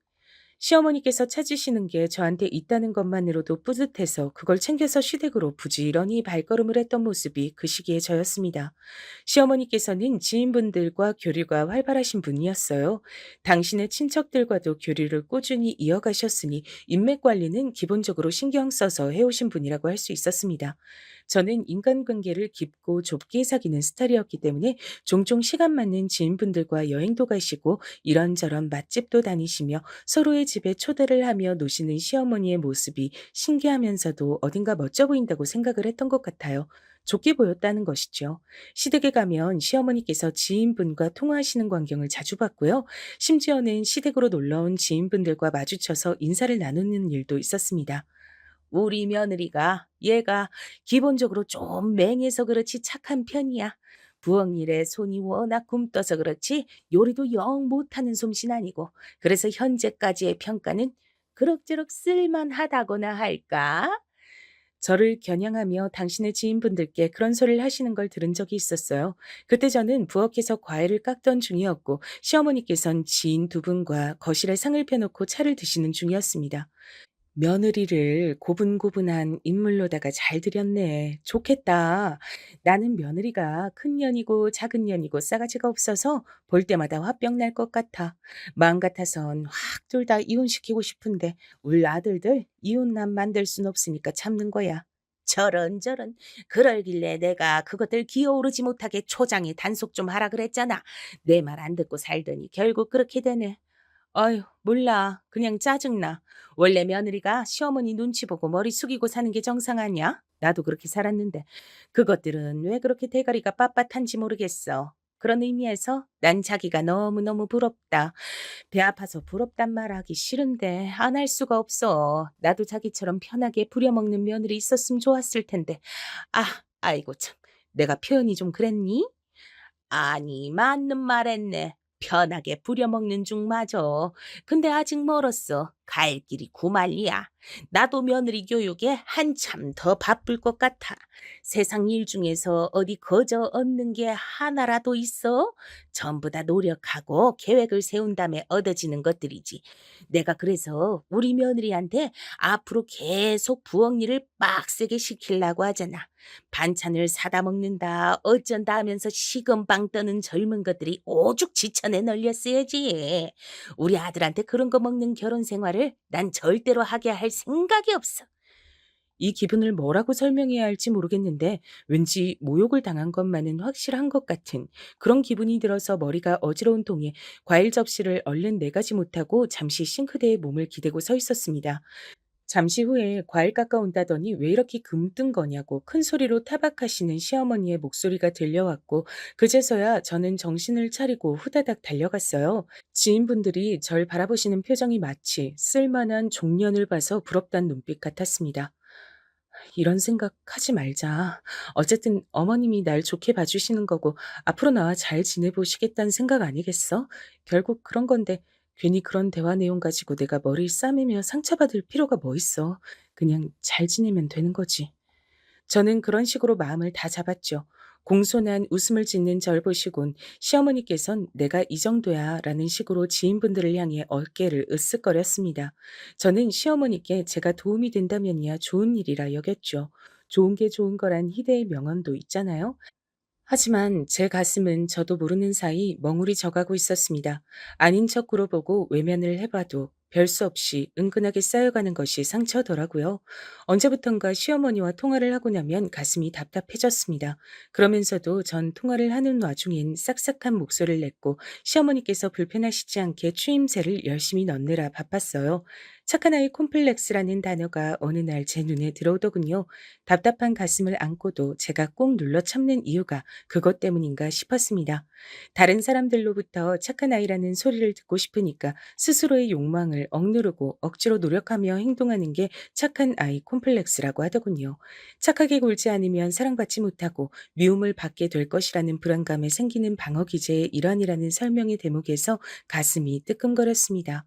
시어머니께서 찾으시는 게 저한테 있다는 것만으로도 뿌듯해서 그걸 챙겨서 시댁으로 부지런히 발걸음을 했던 모습이 그 시기에 저였습니다. 시어머니께서는 지인분들과 교류가 활발하신 분이었어요. 당신의 친척들과도 교류를 꾸준히 이어가셨으니 인맥 관리는 기본적으로 신경 써서 해오신 분이라고 할 수 있었습니다. 저는 인간관계를 깊고 좁게 사귀는 스타일이었기 때문에 종종 시간 맞는 지인분들과 여행도 가시고 이런저런 맛집도 다니시며 서로의 집에 초대를 하며 노시는 시어머니의 모습이 신기하면서도 어딘가 멋져 보인다고 생각을 했던 것 같아요. 좋게 보였다는 것이죠. 시댁에 가면 시어머니께서 지인분과 통화하시는 광경을 자주 봤고요. 심지어는 시댁으로 놀러온 지인분들과 마주쳐서 인사를 나누는 일도 있었습니다. 우리 며느리가 얘가 기본적으로 좀 맹해서 그렇지 착한 편이야. 부엌 일에 손이 워낙 굼떠서 그렇지 요리도 영 못하는 솜씨는 아니고 그래서 현재까지의 평가는 그럭저럭 쓸만하다거나 할까? 저를 겨냥하며 당신의 지인분들께 그런 소리를 하시는 걸 들은 적이 있었어요. 그때 저는 부엌에서 과일을 깎던 중이었고 시어머니께선 지인 두 분과 거실에 상을 펴놓고 차를 드시는 중이었습니다. 며느리를 고분고분한 인물로다가 잘 들였네. 좋겠다. 나는 며느리가 큰 년이고 작은 년이고 싸가지가 없어서 볼 때마다 화병 날 것 같아. 마음 같아선 확 둘 다 이혼시키고 싶은데 울 아들들 이혼남 만들 순 없으니까 참는 거야. 저런 그러길래 내가 그것들 기어오르지 못하게 초장에 단속 좀 하라 그랬잖아. 내 말 안 듣고 살더니 결국 그렇게 되네. 아유, 몰라. 그냥 짜증나. 원래 며느리가 시어머니 눈치 보고 머리 숙이고 사는 게 정상 아니야? 나도 그렇게 살았는데. 그것들은 왜 그렇게 대가리가 빳빳한지 모르겠어. 그런 의미에서 난 자기가 너무너무 부럽다. 배 아파서 부럽단 말 하기 싫은데 안 할 수가 없어. 나도 자기처럼 편하게 부려먹는 며느리 있었으면 좋았을 텐데. 아이고 참. 내가 표현이 좀 그랬니? 아니, 맞는 말 했네. 편하게 부려먹는 중 맞어. 근데 아직 멀었어. 갈 길이 구만리야. 나도 며느리 교육에 한참 더 바쁠 것 같아. 세상 일 중에서 어디 거저 얻는 게 하나라도 있어? 전부 다 노력하고 계획을 세운 다음에 얻어지는 것들이지. 내가 그래서 우리 며느리한테 앞으로 계속 부엌 일을 빡세게 시키려고 하잖아. 반찬을 사다 먹는다, 어쩐다 하면서 시금방 떠는 젊은 것들이 오죽 지천에 널렸어야지. 우리 아들한테 그런 거 먹는 결혼 생활을 난 절대로 하게 할 생각이 없어. 이 기분을 뭐라고 설명해야 할지 모르겠는데 왠지 모욕을 당한 것만은 확실한 것 같은 그런 기분이 들어서 머리가 어지러운 통에 과일 접시를 얼른 내가지 못하고 잠시 싱크대에 몸을 기대고 서 있었습니다. 잠시 후에 과일 깎아온다더니 왜 이렇게 금뜬 거냐고 큰 소리로 타박하시는 시어머니의 목소리가 들려왔고 그제서야 저는 정신을 차리고 후다닥 달려갔어요. 지인분들이 절 바라보시는 표정이 마치 쓸만한 종년을 봐서 부럽단 눈빛 같았습니다. 이런 생각 하지 말자. 어쨌든 어머님이 날 좋게 봐주시는 거고 앞으로 나와 잘 지내보시겠다는 생각 아니겠어? 결국 그런 건데 괜히 그런 대화 내용 가지고 내가 머리를 싸매며 상처받을 필요가 뭐 있어. 그냥 잘 지내면 되는 거지. 저는 그런 식으로 마음을 다 잡았죠. 공손한 웃음을 짓는 절 보시곤 시어머니께선 내가 이 정도야 라는 식으로 지인분들을 향해 어깨를 으쓱거렸습니다. 저는 시어머니께 제가 도움이 된다면야 좋은 일이라 여겼죠. 좋은 게 좋은 거란 희대의 명언도 있잖아요. 하지만 제 가슴은 저도 모르는 사이 멍울이 져가고 있었습니다. 아닌 척 굴어보고 외면을 해봐도 별 수 없이 은근하게 쌓여가는 것이 상처더라고요. 언제부턴가 시어머니와 통화를 하고 나면 가슴이 답답해졌습니다. 그러면서도 전 통화를 하는 와중엔 싹싹한 목소리를 냈고 시어머니께서 불편하시지 않게 추임새를 열심히 넣느라 바빴어요. 착한 아이 콤플렉스라는 단어가 어느 날 제 눈에 들어오더군요. 답답한 가슴을 안고도 제가 꼭 눌러 참는 이유가 그것 때문인가 싶었습니다. 다른 사람들로부터 착한 아이라는 소리를 듣고 싶으니까 스스로의 욕망을 억누르고 억지로 노력하며 행동하는 게 착한 아이 콤플렉스라고 하더군요. 착하게 굴지 않으면 사랑받지 못하고 미움을 받게 될 것이라는 불안감에 생기는 방어 기제의 일환이라는 설명의 대목에서 가슴이 뜨끔거렸습니다.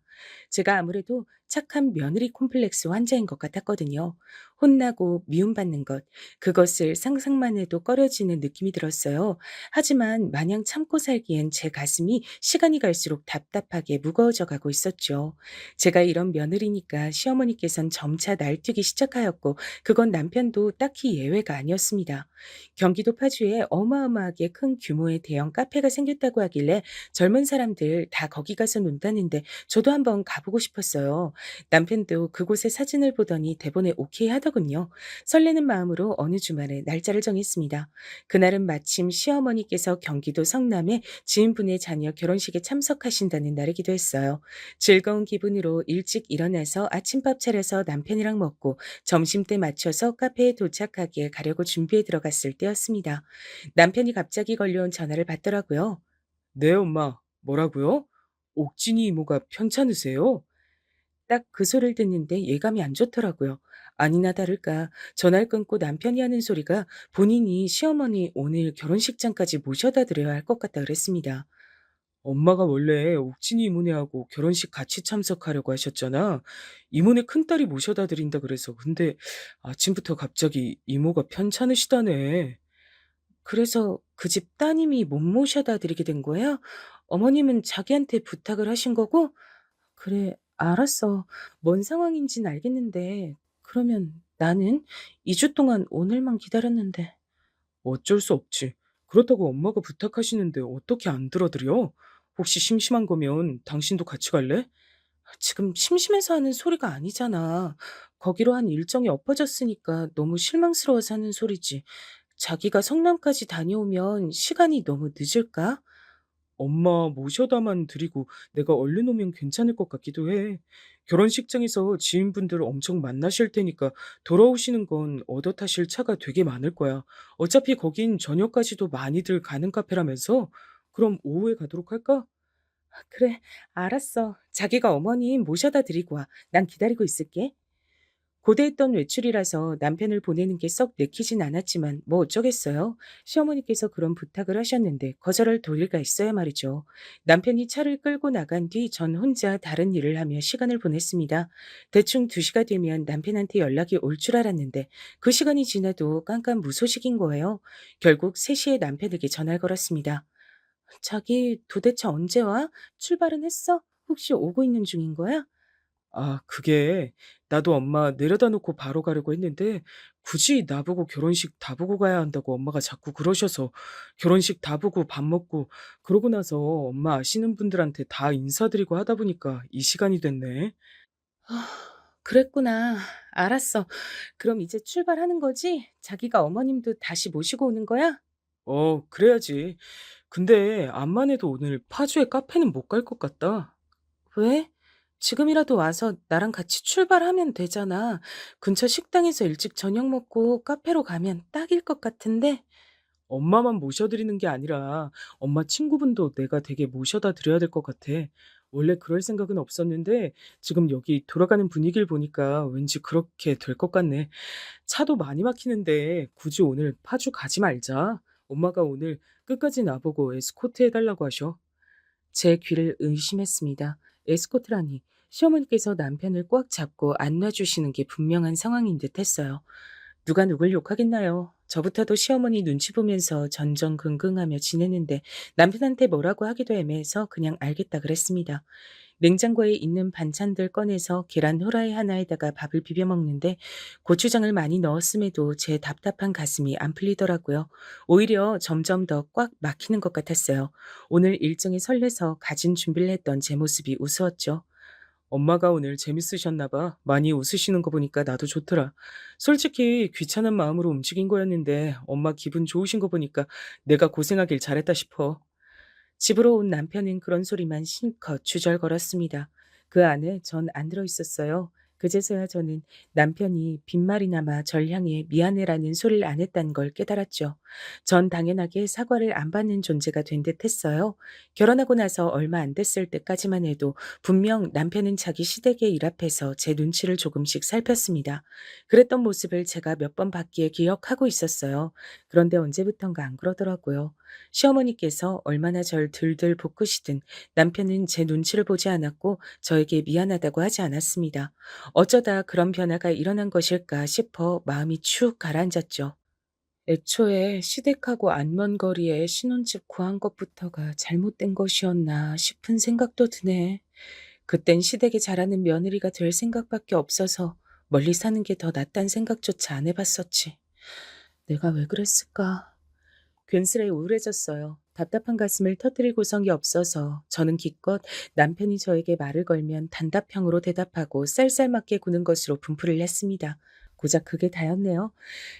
제가 아무래도 착한 며느리 콤플렉스 환자인 것 같았거든요. 혼나고 미움받는 것, 그것을 상상만 해도 꺼려지는 느낌이 들었어요. 하지만 마냥 참고 살기엔 제 가슴이 시간이 갈수록 답답하게 무거워져 가고 있었죠. 제가 이런 며느리니까 시어머니께선 점차 날뛰기 시작하였고, 그건 남편도 딱히 예외가 아니었습니다. 경기도 파주에 어마어마하게 큰 규모의 대형 카페가 생겼다고 하길래 젊은 사람들 다 거기 가서 논다는데 저도 한번 가보고 싶었어요. 남편도 그곳의 사진을 보더니 대본에 오케이 하더군요. 설레는 마음으로 어느 주말에 날짜를 정했습니다. 그날은 마침 시어머니께서 경기도 성남에 지인분의 자녀 결혼식에 참석하신다는 날이기도 했어요. 즐거운 기분으로 일찍 일어나서 아침밥 차려서 남편이랑 먹고 점심때 맞춰서 카페에 도착하기에 가려고 준비해 들어갔을 때였습니다. 남편이 갑자기 걸려온 전화를 받더라고요. 네, 엄마. 뭐라고요? 옥진이 이모가 편찮으세요? 딱 그 소리를 듣는데 예감이 안 좋더라고요. 아니나 다를까 전화를 끊고 남편이 하는 소리가 본인이 시어머니 오늘 결혼식장까지 모셔다 드려야 할 것 같다 그랬습니다. 엄마가 원래 옥진이 이모네하고 결혼식 같이 참석하려고 하셨잖아. 이모네 큰딸이 모셔다 드린다 그래서. 근데 아침부터 갑자기 이모가 편찮으시다네. 그래서 그 집 따님이 못 모셔다 드리게 된 거야? 어머님은 자기한테 부탁을 하신 거고? 그래, 알았어. 뭔 상황인진 알겠는데, 그러면 나는 2주 동안 오늘만 기다렸는데. 어쩔 수 없지. 그렇다고 엄마가 부탁하시는데 어떻게 안 들어드려? 혹시 심심한 거면 당신도 같이 갈래? 지금 심심해서 하는 소리가 아니잖아. 거기로 한 일정이 엎어졌으니까 너무 실망스러워서 하는 소리지. 자기가 성남까지 다녀오면 시간이 너무 늦을까? 엄마 모셔다만 드리고 내가 얼른 오면 괜찮을 것 같기도 해. 결혼식장에서 지인분들 엄청 만나실 테니까 돌아오시는 건 얻어 타실 차가 되게 많을 거야. 어차피 거긴 저녁까지도 많이들 가는 카페라면서? 그럼 오후에 가도록 할까? 그래, 알았어. 자기가 어머님 모셔다 드리고 와. 난 기다리고 있을게. 고대했던 외출이라서 남편을 보내는 게 썩 내키진 않았지만 뭐 어쩌겠어요. 시어머니께서 그런 부탁을 하셨는데 거절할 도리가 있어야 말이죠. 남편이 차를 끌고 나간 뒤 전 혼자 다른 일을 하며 시간을 보냈습니다. 대충 2시가 되면 남편한테 연락이 올 줄 알았는데 그 시간이 지나도 깜깜무소식인 거예요. 결국 3시에 남편에게 전화를 걸었습니다. 자기 도대체 언제 와? 출발은 했어? 혹시 오고 있는 중인 거야? 아, 그게 나도 엄마 내려다 놓고 바로 가려고 했는데 굳이 나보고 결혼식 다 보고 가야 한다고 엄마가 자꾸 그러셔서 결혼식 다 보고 밥 먹고 그러고 나서 엄마 아시는 분들한테 다 인사드리고 하다 보니까 이 시간이 됐네. 아, 그랬구나. 알았어. 그럼 이제 출발하는 거지? 자기가 어머님도 다시 모시고 오는 거야? 그래야지. 근데 암만 해도 오늘 파주에 카페는 못 갈 것 같다. 왜? 지금이라도 와서 나랑 같이 출발하면 되잖아. 근처 식당에서 일찍 저녁 먹고 카페로 가면 딱일 것 같은데. 엄마만 모셔드리는 게 아니라 엄마 친구분도 내가 되게 모셔다 드려야 될 것 같아. 원래 그럴 생각은 없었는데 지금 여기 돌아가는 분위기를 보니까 왠지 그렇게 될 것 같네. 차도 많이 막히는데 굳이 오늘 파주 가지 말자. 엄마가 오늘 끝까지 나보고 에스코트 해달라고 하셔. 제 귀를 의심했습니다. 에스코트라니. 시어머니께서 남편을 꽉 잡고 안놔주시는 게 분명한 상황인 듯 했어요. 누가 누굴 욕하겠나요? 저부터도 시어머니 눈치 보면서 전전긍긍하며 지냈는데 남편한테 뭐라고 하기도 애매해서 그냥 알겠다 그랬습니다. 냉장고에 있는 반찬들 꺼내서 계란 후라이 하나에다가 밥을 비벼 먹는데 고추장을 많이 넣었음에도 제 답답한 가슴이 안 풀리더라고요. 오히려 점점 더 꽉 막히는 것 같았어요. 오늘 일정에 설레서 가진 준비를 했던 제 모습이 우스웠죠. 엄마가 오늘 재밌으셨나 봐. 많이 웃으시는 거 보니까 나도 좋더라. 솔직히 귀찮은 마음으로 움직인 거였는데 엄마 기분 좋으신 거 보니까 내가 고생하길 잘했다 싶어. 집으로 온 남편은 그런 소리만 실컷 주절거렸습니다. 그 안에 전 안 들어 있었어요. 그제서야 저는 남편이 빈말이나마 절 향해 미안해라는 소리를 안 했다는 걸 깨달았죠. 전 당연하게 사과를 안 받는 존재가 된 듯 했어요. 결혼하고 나서 얼마 안 됐을 때까지만 해도 분명 남편은 자기 시댁의 일 앞에서 제 눈치를 조금씩 살폈습니다. 그랬던 모습을 제가 몇 번 봤기에 기억하고 있었어요. 그런데 언제부턴가 안 그러더라고요. 시어머니께서 얼마나 절 들들 볶으시든 남편은 제 눈치를 보지 않았고 저에게 미안하다고 하지 않았습니다. 어쩌다 그런 변화가 일어난 것일까 싶어 마음이 축 가라앉았죠. 애초에 시댁하고 안 먼 거리에 신혼집 구한 것부터가 잘못된 것이었나 싶은 생각도 드네. 그땐 시댁에 잘하는 며느리가 될 생각밖에 없어서 멀리 사는 게 더 낫단 생각조차 안 해봤었지. 내가 왜 그랬을까? 괜스레 우울해졌어요. 답답한 가슴을 터뜨릴 구성이 없어서 저는 기껏 남편이 저에게 말을 걸면 단답형으로 대답하고 쌀쌀맞게 구는 것으로 분풀을 했습니다. 고작 그게 다였네요.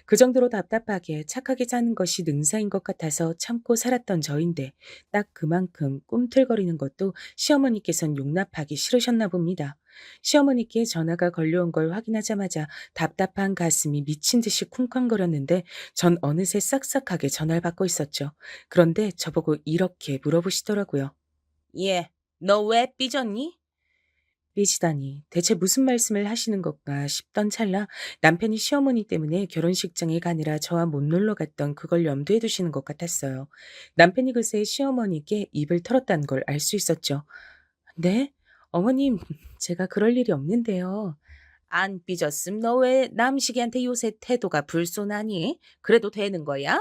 그 정도로 답답하게 착하게 사는 것이 능사인 것 같아서 참고 살았던 저인데 딱 그만큼 꿈틀거리는 것도 시어머니께선 용납하기 싫으셨나 봅니다. 시어머니께 전화가 걸려온 걸 확인하자마자 답답한 가슴이 미친 듯이 쿵쾅거렸는데 전 어느새 싹싹하게 전화를 받고 있었죠. 그런데 저보고 이렇게 물어보시더라고요. 예, 너 왜 삐졌니? 삐지다니 대체 무슨 말씀을 하시는 건가 싶던 찰나 남편이 시어머니 때문에 결혼식장에 가느라 저와 못 놀러 갔던 그걸 염두에 두시는 것 같았어요. 남편이 그새 시어머니께 입을 털었다는 걸 알 수 있었죠. 네? 어머님, 제가 그럴 일이 없는데요. 안 삐졌음. 너 왜 남식이한테 요새 태도가 불손하니? 그래도 되는 거야?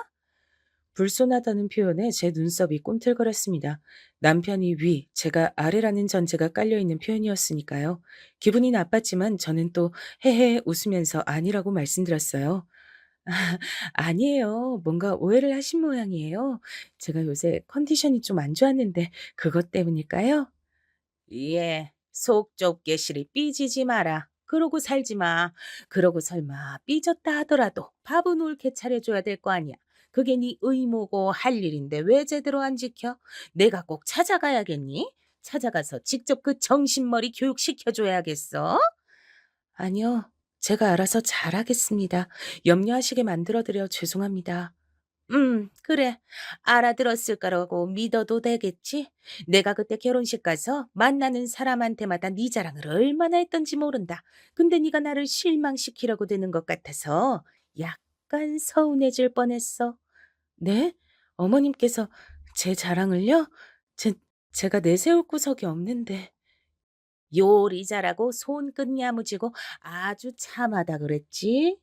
불손하다는 표현에 제 눈썹이 꿈틀거렸습니다. 남편이 위, 제가 아래라는 전제가 깔려있는 표현이었으니까요. 기분이 나빴지만 저는 또 헤헤 웃으면서 아니라고 말씀드렸어요. 아니에요. 뭔가 오해를 하신 모양이에요. 제가 요새 컨디션이 좀 안 좋았는데 그것 때문일까요? 예, 속 좁게 시리 삐지지 마라. 그러고 살지 마. 그러고 설마 삐졌다 하더라도 밥은 옳게 차려줘야 될 거 아니야. 그게 네 의무고 할 일인데 왜 제대로 안 지켜? 내가 꼭 찾아가야겠니? 찾아가서 직접 그 정신머리 교육시켜줘야겠어? 아니요. 제가 알아서 잘하겠습니다. 염려하시게 만들어드려 죄송합니다. 그래. 알아들었을 거라고 믿어도 되겠지? 내가 그때 결혼식 가서 만나는 사람한테마다 네 자랑을 얼마나 했던지 모른다. 근데 네가 나를 실망시키려고 드는 것 같아서 약간 서운해질 뻔했어. 네? 어머님께서 제 자랑을요? 제, 제가 내세울 구석이 없는데. 요리 잘하고 손끝 야무지고 아주 참하다 그랬지?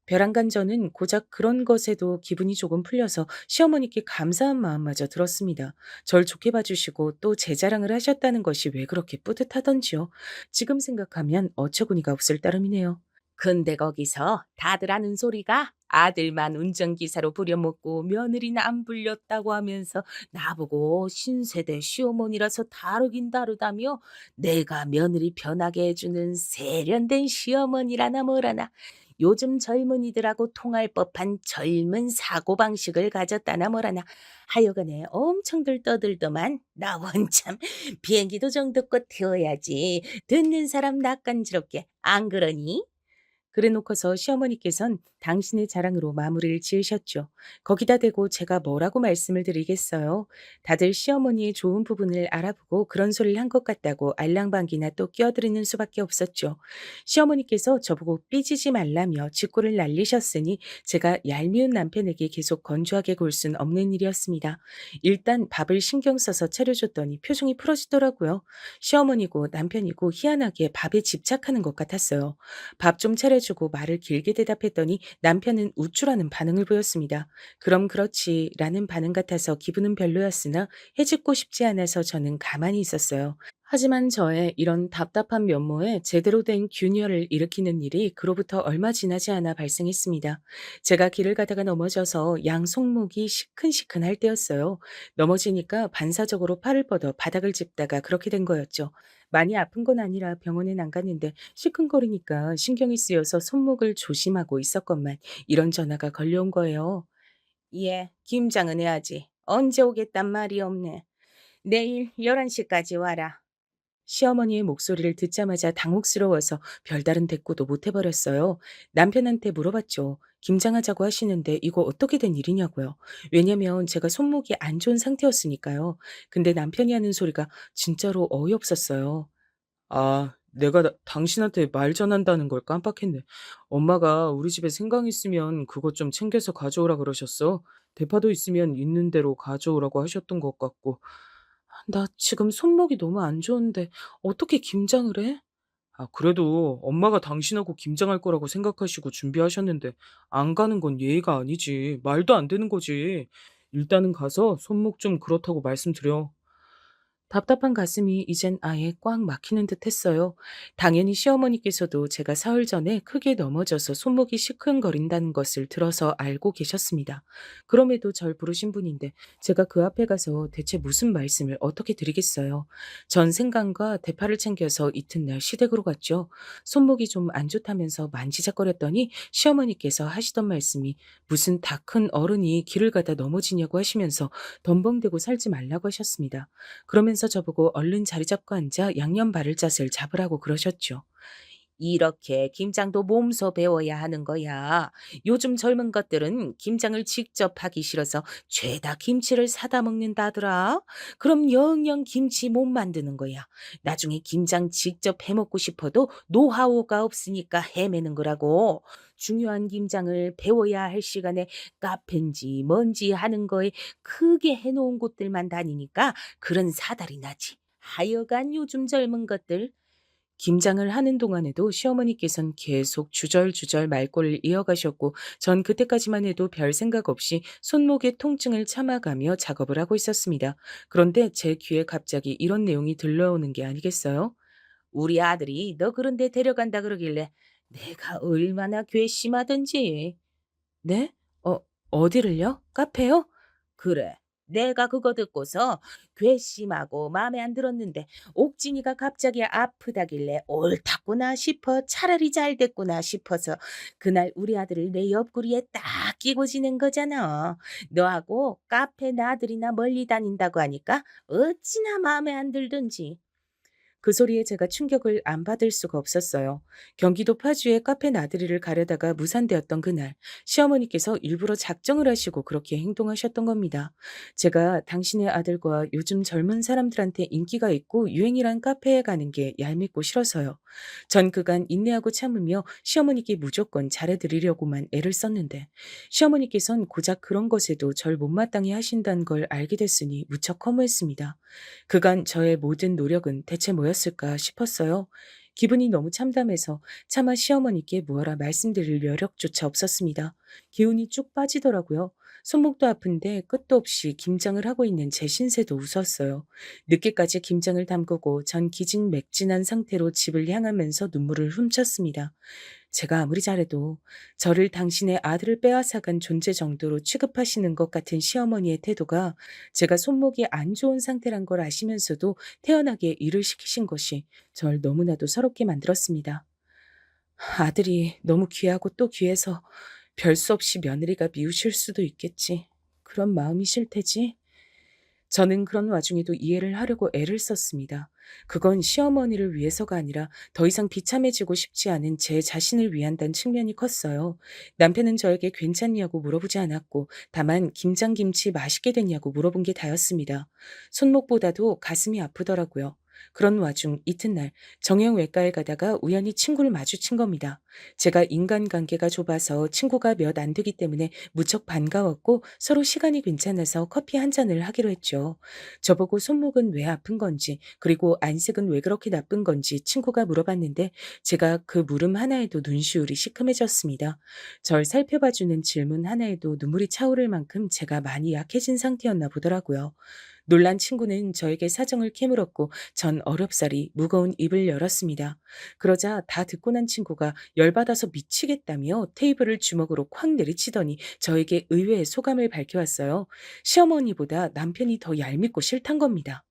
벼랑간 저는 고작 그런 것에도 기분이 조금 풀려서 시어머니께 감사한 마음마저 들었습니다. 절 좋게 봐주시고 또 제 자랑을 하셨다는 것이 왜 그렇게 뿌듯하던지요. 지금 생각하면 어처구니가 없을 따름이네요. 근데 거기서 다들 하는 소리가 아들만 운전기사로 부려먹고 며느리는 안 불렸다고 하면서 나보고 신세대 시어머니라서 다르긴 다르다며 내가 며느리 편하게 해주는 세련된 시어머니라나 뭐라나 요즘 젊은이들하고 통할 법한 젊은 사고방식을 가졌다나 뭐라나 하여간에 엄청들 떠들더만 나 원참 비행기도 정도껏 태워야지 듣는 사람 낯간지럽게 안 그러니? 그래 놓고서 시어머니께선 당신의 자랑으로 마무리를 지으셨죠. 거기다 대고 제가 뭐라고 말씀을 드리겠어요. 다들 시어머니의 좋은 부분을 알아보고 그런 소리를 한 것 같다고 알랑방귀나 또 끼어드리는 수밖에 없었죠. 시어머니께서 저보고 삐지지 말라며 직고를 날리셨으니 제가 얄미운 남편에게 계속 건조하게 굴 순 없는 일이었습니다. 일단 밥을 신경 써서 차려줬더니 표정이 풀어지더라고요. 시어머니고 남편이고 희한하게 밥에 집착하는 것 같았어요. 밥 좀 차려주고 말을 길게 대답했더니 남편은 우쭐하는 반응을 보였습니다. 그럼 그렇지라는 반응 같아서 기분은 별로였으나 해집고 싶지 않아서 저는 가만히 있었어요. 하지만 저의 이런 답답한 면모에 제대로 된 균열을 일으키는 일이 그로부터 얼마 지나지 않아 발생했습니다. 제가 길을 가다가 넘어져서 양 손목이 시큰시큰할 때였어요. 넘어지니까 반사적으로 팔을 뻗어 바닥을 짚다가 그렇게 된 거였죠. 많이 아픈 건 아니라 병원엔 안 갔는데 시큰거리니까 신경이 쓰여서 손목을 조심하고 있었건만 이런 전화가 걸려온 거예요. 예, 김장은 해야지. 언제 오겠단 말이 없네. 내일 11시까지 와라. 시어머니의 목소리를 듣자마자 당혹스러워서 별다른 대꾸도 못 해버렸어요. 남편한테 물어봤죠. 김장하자고 하시는데 이거 어떻게 된 일이냐고요. 왜냐면 제가 손목이 안 좋은 상태였으니까요. 근데 남편이 하는 소리가 진짜로 어이없었어요. 아, 내가 당신한테 말 전한다는 걸 깜빡했네. 엄마가 우리 집에 생강 있으면 그것 좀 챙겨서 가져오라 그러셨어. 대파도 있으면 있는 대로 가져오라고 하셨던 것 같고. 나 지금 손목이 너무 안 좋은데 어떻게 김장을 해? 아, 그래도 엄마가 당신하고 김장할 거라고 생각하시고 준비하셨는데 안 가는 건 예의가 아니지. 말도 안 되는 거지. 일단은 가서 손목 좀 그렇다고 말씀드려. 답답한 가슴이 이젠 아예 꽉 막히는 듯 했어요. 당연히 시어머니께서도 제가 사흘 전에 크게 넘어져서 손목이 시큰거린다는 것을 들어서 알고 계셨습니다. 그럼에도 절 부르신 분인데 제가 그 앞에 가서 대체 무슨 말씀을 어떻게 드리겠어요. 전 생강과 대파를 챙겨서 이튿날 시댁으로 갔죠. 손목이 좀 안 좋다면서 만지작거렸더니 시어머니께서 하시던 말씀이 무슨 다 큰 어른이 길을 가다 넘어지냐고 하시면서 덤벙대고 살지 말라고 하셨습니다. 그러면서 저보고 얼른 자리 잡고 앉아 양념 바를 잣을 잡으라고 그러셨죠. 이렇게 김장도 몸소 배워야 하는 거야. 요즘 젊은 것들은 김장을 직접 하기 싫어서 죄다 김치를 사다 먹는다더라. 그럼 영영 김치 못 만드는 거야. 나중에 김장 직접 해 먹고 싶어도 노하우가 없으니까 헤매는 거라고. 중요한 김장을 배워야 할 시간에 카페인지 뭔지 하는 거에 크게 해놓은 곳들만 다니니까 그런 사달이 나지. 하여간 요즘 젊은 것들 김장을 하는 동안에도 시어머니께선 계속 주절주절 말꼬를 이어가셨고 전 그때까지만 해도 별 생각 없이 손목의 통증을 참아가며 작업을 하고 있었습니다. 그런데 제 귀에 갑자기 이런 내용이 들려오는 게 아니겠어요? 우리 아들이 너 그런 데 데려간다 그러길래 내가 얼마나 괘씸하던지. 네? 어, 어디를요? 카페요? 그래. 내가 그거 듣고서 괘씸하고 마음에 안 들었는데 옥진이가 갑자기 아프다길래 옳았구나 싶어 차라리 잘 됐구나 싶어서 그날 우리 아들을 내 옆구리에 딱 끼고 지낸 거잖아. 너하고 카페 나들이나 멀리 다닌다고 하니까 어찌나 마음에 안 들던지. 그 소리에 제가 충격을 안 받을 수가 없었어요. 경기도 파주의 카페 나들이를 가려다가 무산되었던 그날, 시어머니께서 일부러 작정을 하시고 그렇게 행동하셨던 겁니다. 제가 당신의 아들과 요즘 젊은 사람들한테 인기가 있고 유행이란 카페에 가는 게 얄밉고 싫어서요. 전 그간 인내하고 참으며 시어머니께 무조건 잘해드리려고만 애를 썼는데 시어머니께선 고작 그런 것에도 절 못마땅히 하신다는 걸 알게 됐으니 무척 허무했습니다. 그간 저의 모든 노력은 대체 뭐였을까 싶었어요. 기분이 너무 참담해서 차마 시어머니께 무어라 말씀드릴 여력조차 없었습니다. 기운이 쭉 빠지더라고요. 손목도 아픈데 끝도 없이 김장을 하고 있는 제 신세도 웃었어요. 늦게까지 김장을 담그고 전 기진맥진한 상태로 집을 향하면서 눈물을 훔쳤습니다. 제가 아무리 잘해도 저를 당신의 아들을 빼앗아간 존재 정도로 취급하시는 것 같은 시어머니의 태도가 제가 손목이 안 좋은 상태란 걸 아시면서도 태연하게 일을 시키신 것이 절 너무나도 서럽게 만들었습니다. 아들이 너무 귀하고 또 귀해서 별 수 없이 며느리가 미우실 수도 있겠지. 그런 마음이 싫대지. 저는 그런 와중에도 이해를 하려고 애를 썼습니다. 그건 시어머니를 위해서가 아니라 더 이상 비참해지고 싶지 않은 제 자신을 위한다는 측면이 컸어요. 남편은 저에게 괜찮냐고 물어보지 않았고 다만 김장김치 맛있게 됐냐고 물어본 게 다였습니다. 손목보다도 가슴이 아프더라고요. 그런 와중 이튿날 정형외과에 가다가 우연히 친구를 마주친 겁니다. 제가 인간관계가 좁아서 친구가 몇 안 되기 때문에 무척 반가웠고 서로 시간이 괜찮아서 커피 한 잔을 하기로 했죠. 저보고 손목은 왜 아픈 건지 그리고 안색은 왜 그렇게 나쁜 건지 친구가 물어봤는데 제가 그 물음 하나에도 눈시울이 시큼해졌습니다. 절 살펴봐주는 질문 하나에도 눈물이 차오를 만큼 제가 많이 약해진 상태였나 보더라고요. 놀란 친구는 저에게 사정을 캐물었고 전 어렵사리 무거운 입을 열었습니다. 그러자 다 듣고 난 친구가 열받아서 미치겠다며 테이블을 주먹으로 콱 내리치더니 저에게 의외의 소감을 밝혀왔어요. 시어머니보다 남편이 더 얄밉고 싫단 겁니다.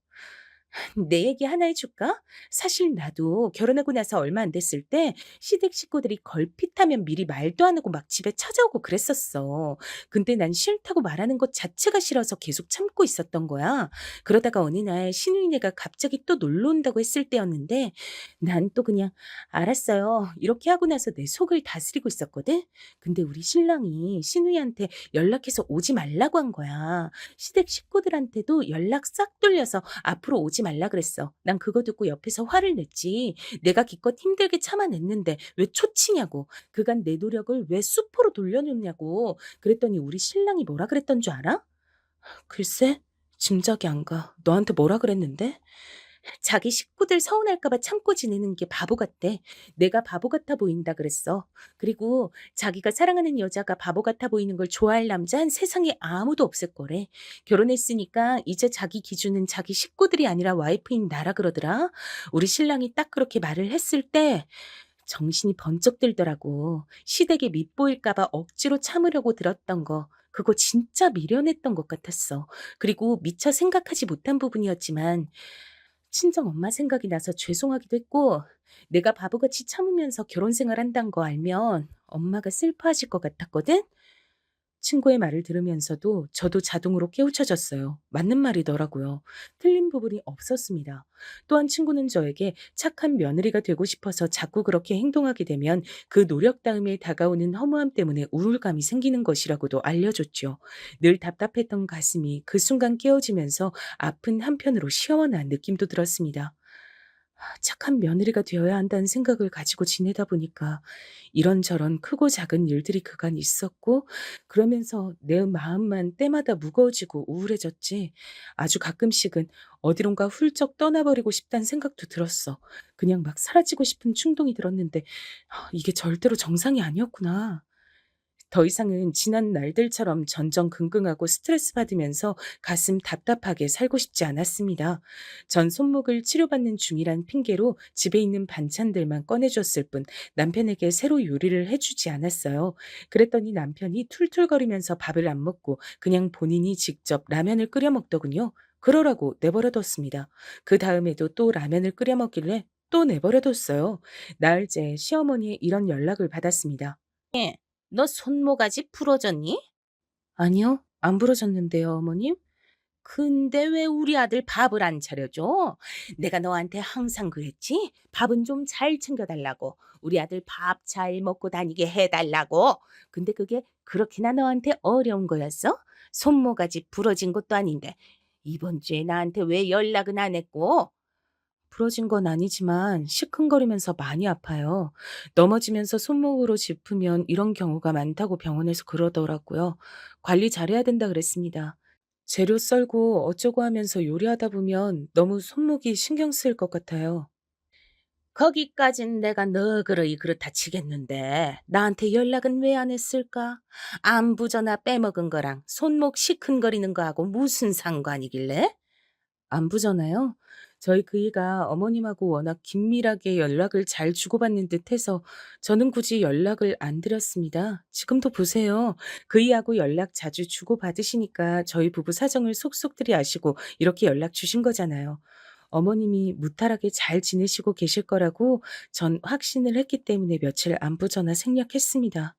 내 얘기 하나 해줄까? 사실 나도 결혼하고 나서 얼마 안 됐을 때 시댁 식구들이 걸핏하면 미리 말도 안 하고 막 집에 찾아오고 그랬었어. 근데 난 싫다고 말하는 것 자체가 싫어서 계속 참고 있었던 거야. 그러다가 어느 날 시누이네가 갑자기 또 놀러 온다고 했을 때였는데 난 또 그냥 알았어요. 이렇게 하고 나서 내 속을 다스리고 있었거든. 근데 우리 신랑이 시누이한테 연락해서 오지 말라고 한 거야. 시댁 식구들한테도 연락 싹 돌려서 앞으로 오지 말라 그랬어. 난 그거 듣고 옆에서 화를 냈지. 내가 기껏 힘들게 참아냈는데 왜 초치냐고. 그간 내 노력을 왜 수포로 돌려놓냐고. 그랬더니 우리 신랑이 뭐라 그랬던 줄 알아? 글쎄, 짐작이 안 가. 너한테 뭐라 그랬는데? 자기 식구들 서운할까 봐 참고 지내는 게 바보 같대. 내가 바보 같아 보인다 그랬어. 그리고 자기가 사랑하는 여자가 바보 같아 보이는 걸 좋아할 남자는 세상에 아무도 없을 거래. 결혼했으니까 이제 자기 기준은 자기 식구들이 아니라 와이프인 나라 그러더라. 우리 신랑이 딱 그렇게 말을 했을 때 정신이 번쩍 들더라고. 시댁에 밉보일까 봐 억지로 참으려고 들었던 거. 그거 진짜 미련했던 것 같았어. 그리고 미처 생각하지 못한 부분이었지만 친정 엄마 생각이 나서 죄송하기도 했고 내가 바보같이 참으면서 결혼 생활한다는 거 알면 엄마가 슬퍼하실 것 같았거든? 친구의 말을 들으면서도 저도 자동으로 깨우쳐졌어요. 맞는 말이더라고요. 틀린 부분이 없었습니다. 또한 친구는 저에게 착한 며느리가 되고 싶어서 자꾸 그렇게 행동하게 되면 그 노력 다음에 다가오는 허무함 때문에 우울감이 생기는 것이라고도 알려줬죠. 늘 답답했던 가슴이 그 순간 깨어지면서 아픈 한편으로 시원한 느낌도 들었습니다. 착한 며느리가 되어야 한다는 생각을 가지고 지내다 보니까 이런저런 크고 작은 일들이 그간 있었고 그러면서 내 마음만 때마다 무거워지고 우울해졌지. 아주 가끔씩은 어디론가 훌쩍 떠나버리고 싶다는 생각도 들었어. 그냥 막 사라지고 싶은 충동이 들었는데 이게 절대로 정상이 아니었구나. 더 이상은 지난 날들처럼 전전긍긍하고 스트레스 받으면서 가슴 답답하게 살고 싶지 않았습니다. 전 손목을 치료받는 중이란 핑계로 집에 있는 반찬들만 꺼내줬을 뿐 남편에게 새로 요리를 해주지 않았어요. 그랬더니 남편이 툴툴거리면서 밥을 안 먹고 그냥 본인이 직접 라면을 끓여 먹더군요. 그러라고 내버려뒀습니다. 그 다음에도 또 라면을 끓여 먹길래 또 내버려뒀어요. 나흘째 시어머니의 이런 연락을 받았습니다. 너 손모가지 부러졌니? 아니요, 안 부러졌는데요, 어머님. 근데 왜 우리 아들 밥을 안 차려줘? 내가 너한테 항상 그랬지? 밥은 좀 잘 챙겨달라고. 우리 아들 밥 잘 먹고 다니게 해달라고. 근데 그게 그렇게나 너한테 어려운 거였어? 손모가지 부러진 것도 아닌데. 이번 주에 나한테 왜 연락은 안 했고? 부러진 건 아니지만 시큰거리면서 많이 아파요. 넘어지면서 손목으로 짚으면 이런 경우가 많다고 병원에서 그러더라고요. 관리 잘해야 된다 그랬습니다. 재료 썰고 어쩌고 하면서 요리하다 보면 너무 손목이 신경 쓰일 것 같아요. 거기까진 내가 너그러이 그렇다 치겠는데 나한테 연락은 왜 안 했을까? 안부 전화 빼먹은 거랑 손목 시큰거리는 거하고 무슨 상관이길래? 안부 전화요? 저희 그이가 어머님하고 워낙 긴밀하게 연락을 잘 주고받는 듯해서 저는 굳이 연락을 안 드렸습니다. 지금도 보세요. 그이하고 연락 자주 주고받으시니까 저희 부부 사정을 속속들이 아시고 이렇게 연락 주신 거잖아요. 어머님이 무탈하게 잘 지내시고 계실 거라고 전 확신을 했기 때문에 며칠 안부 전화 생략했습니다.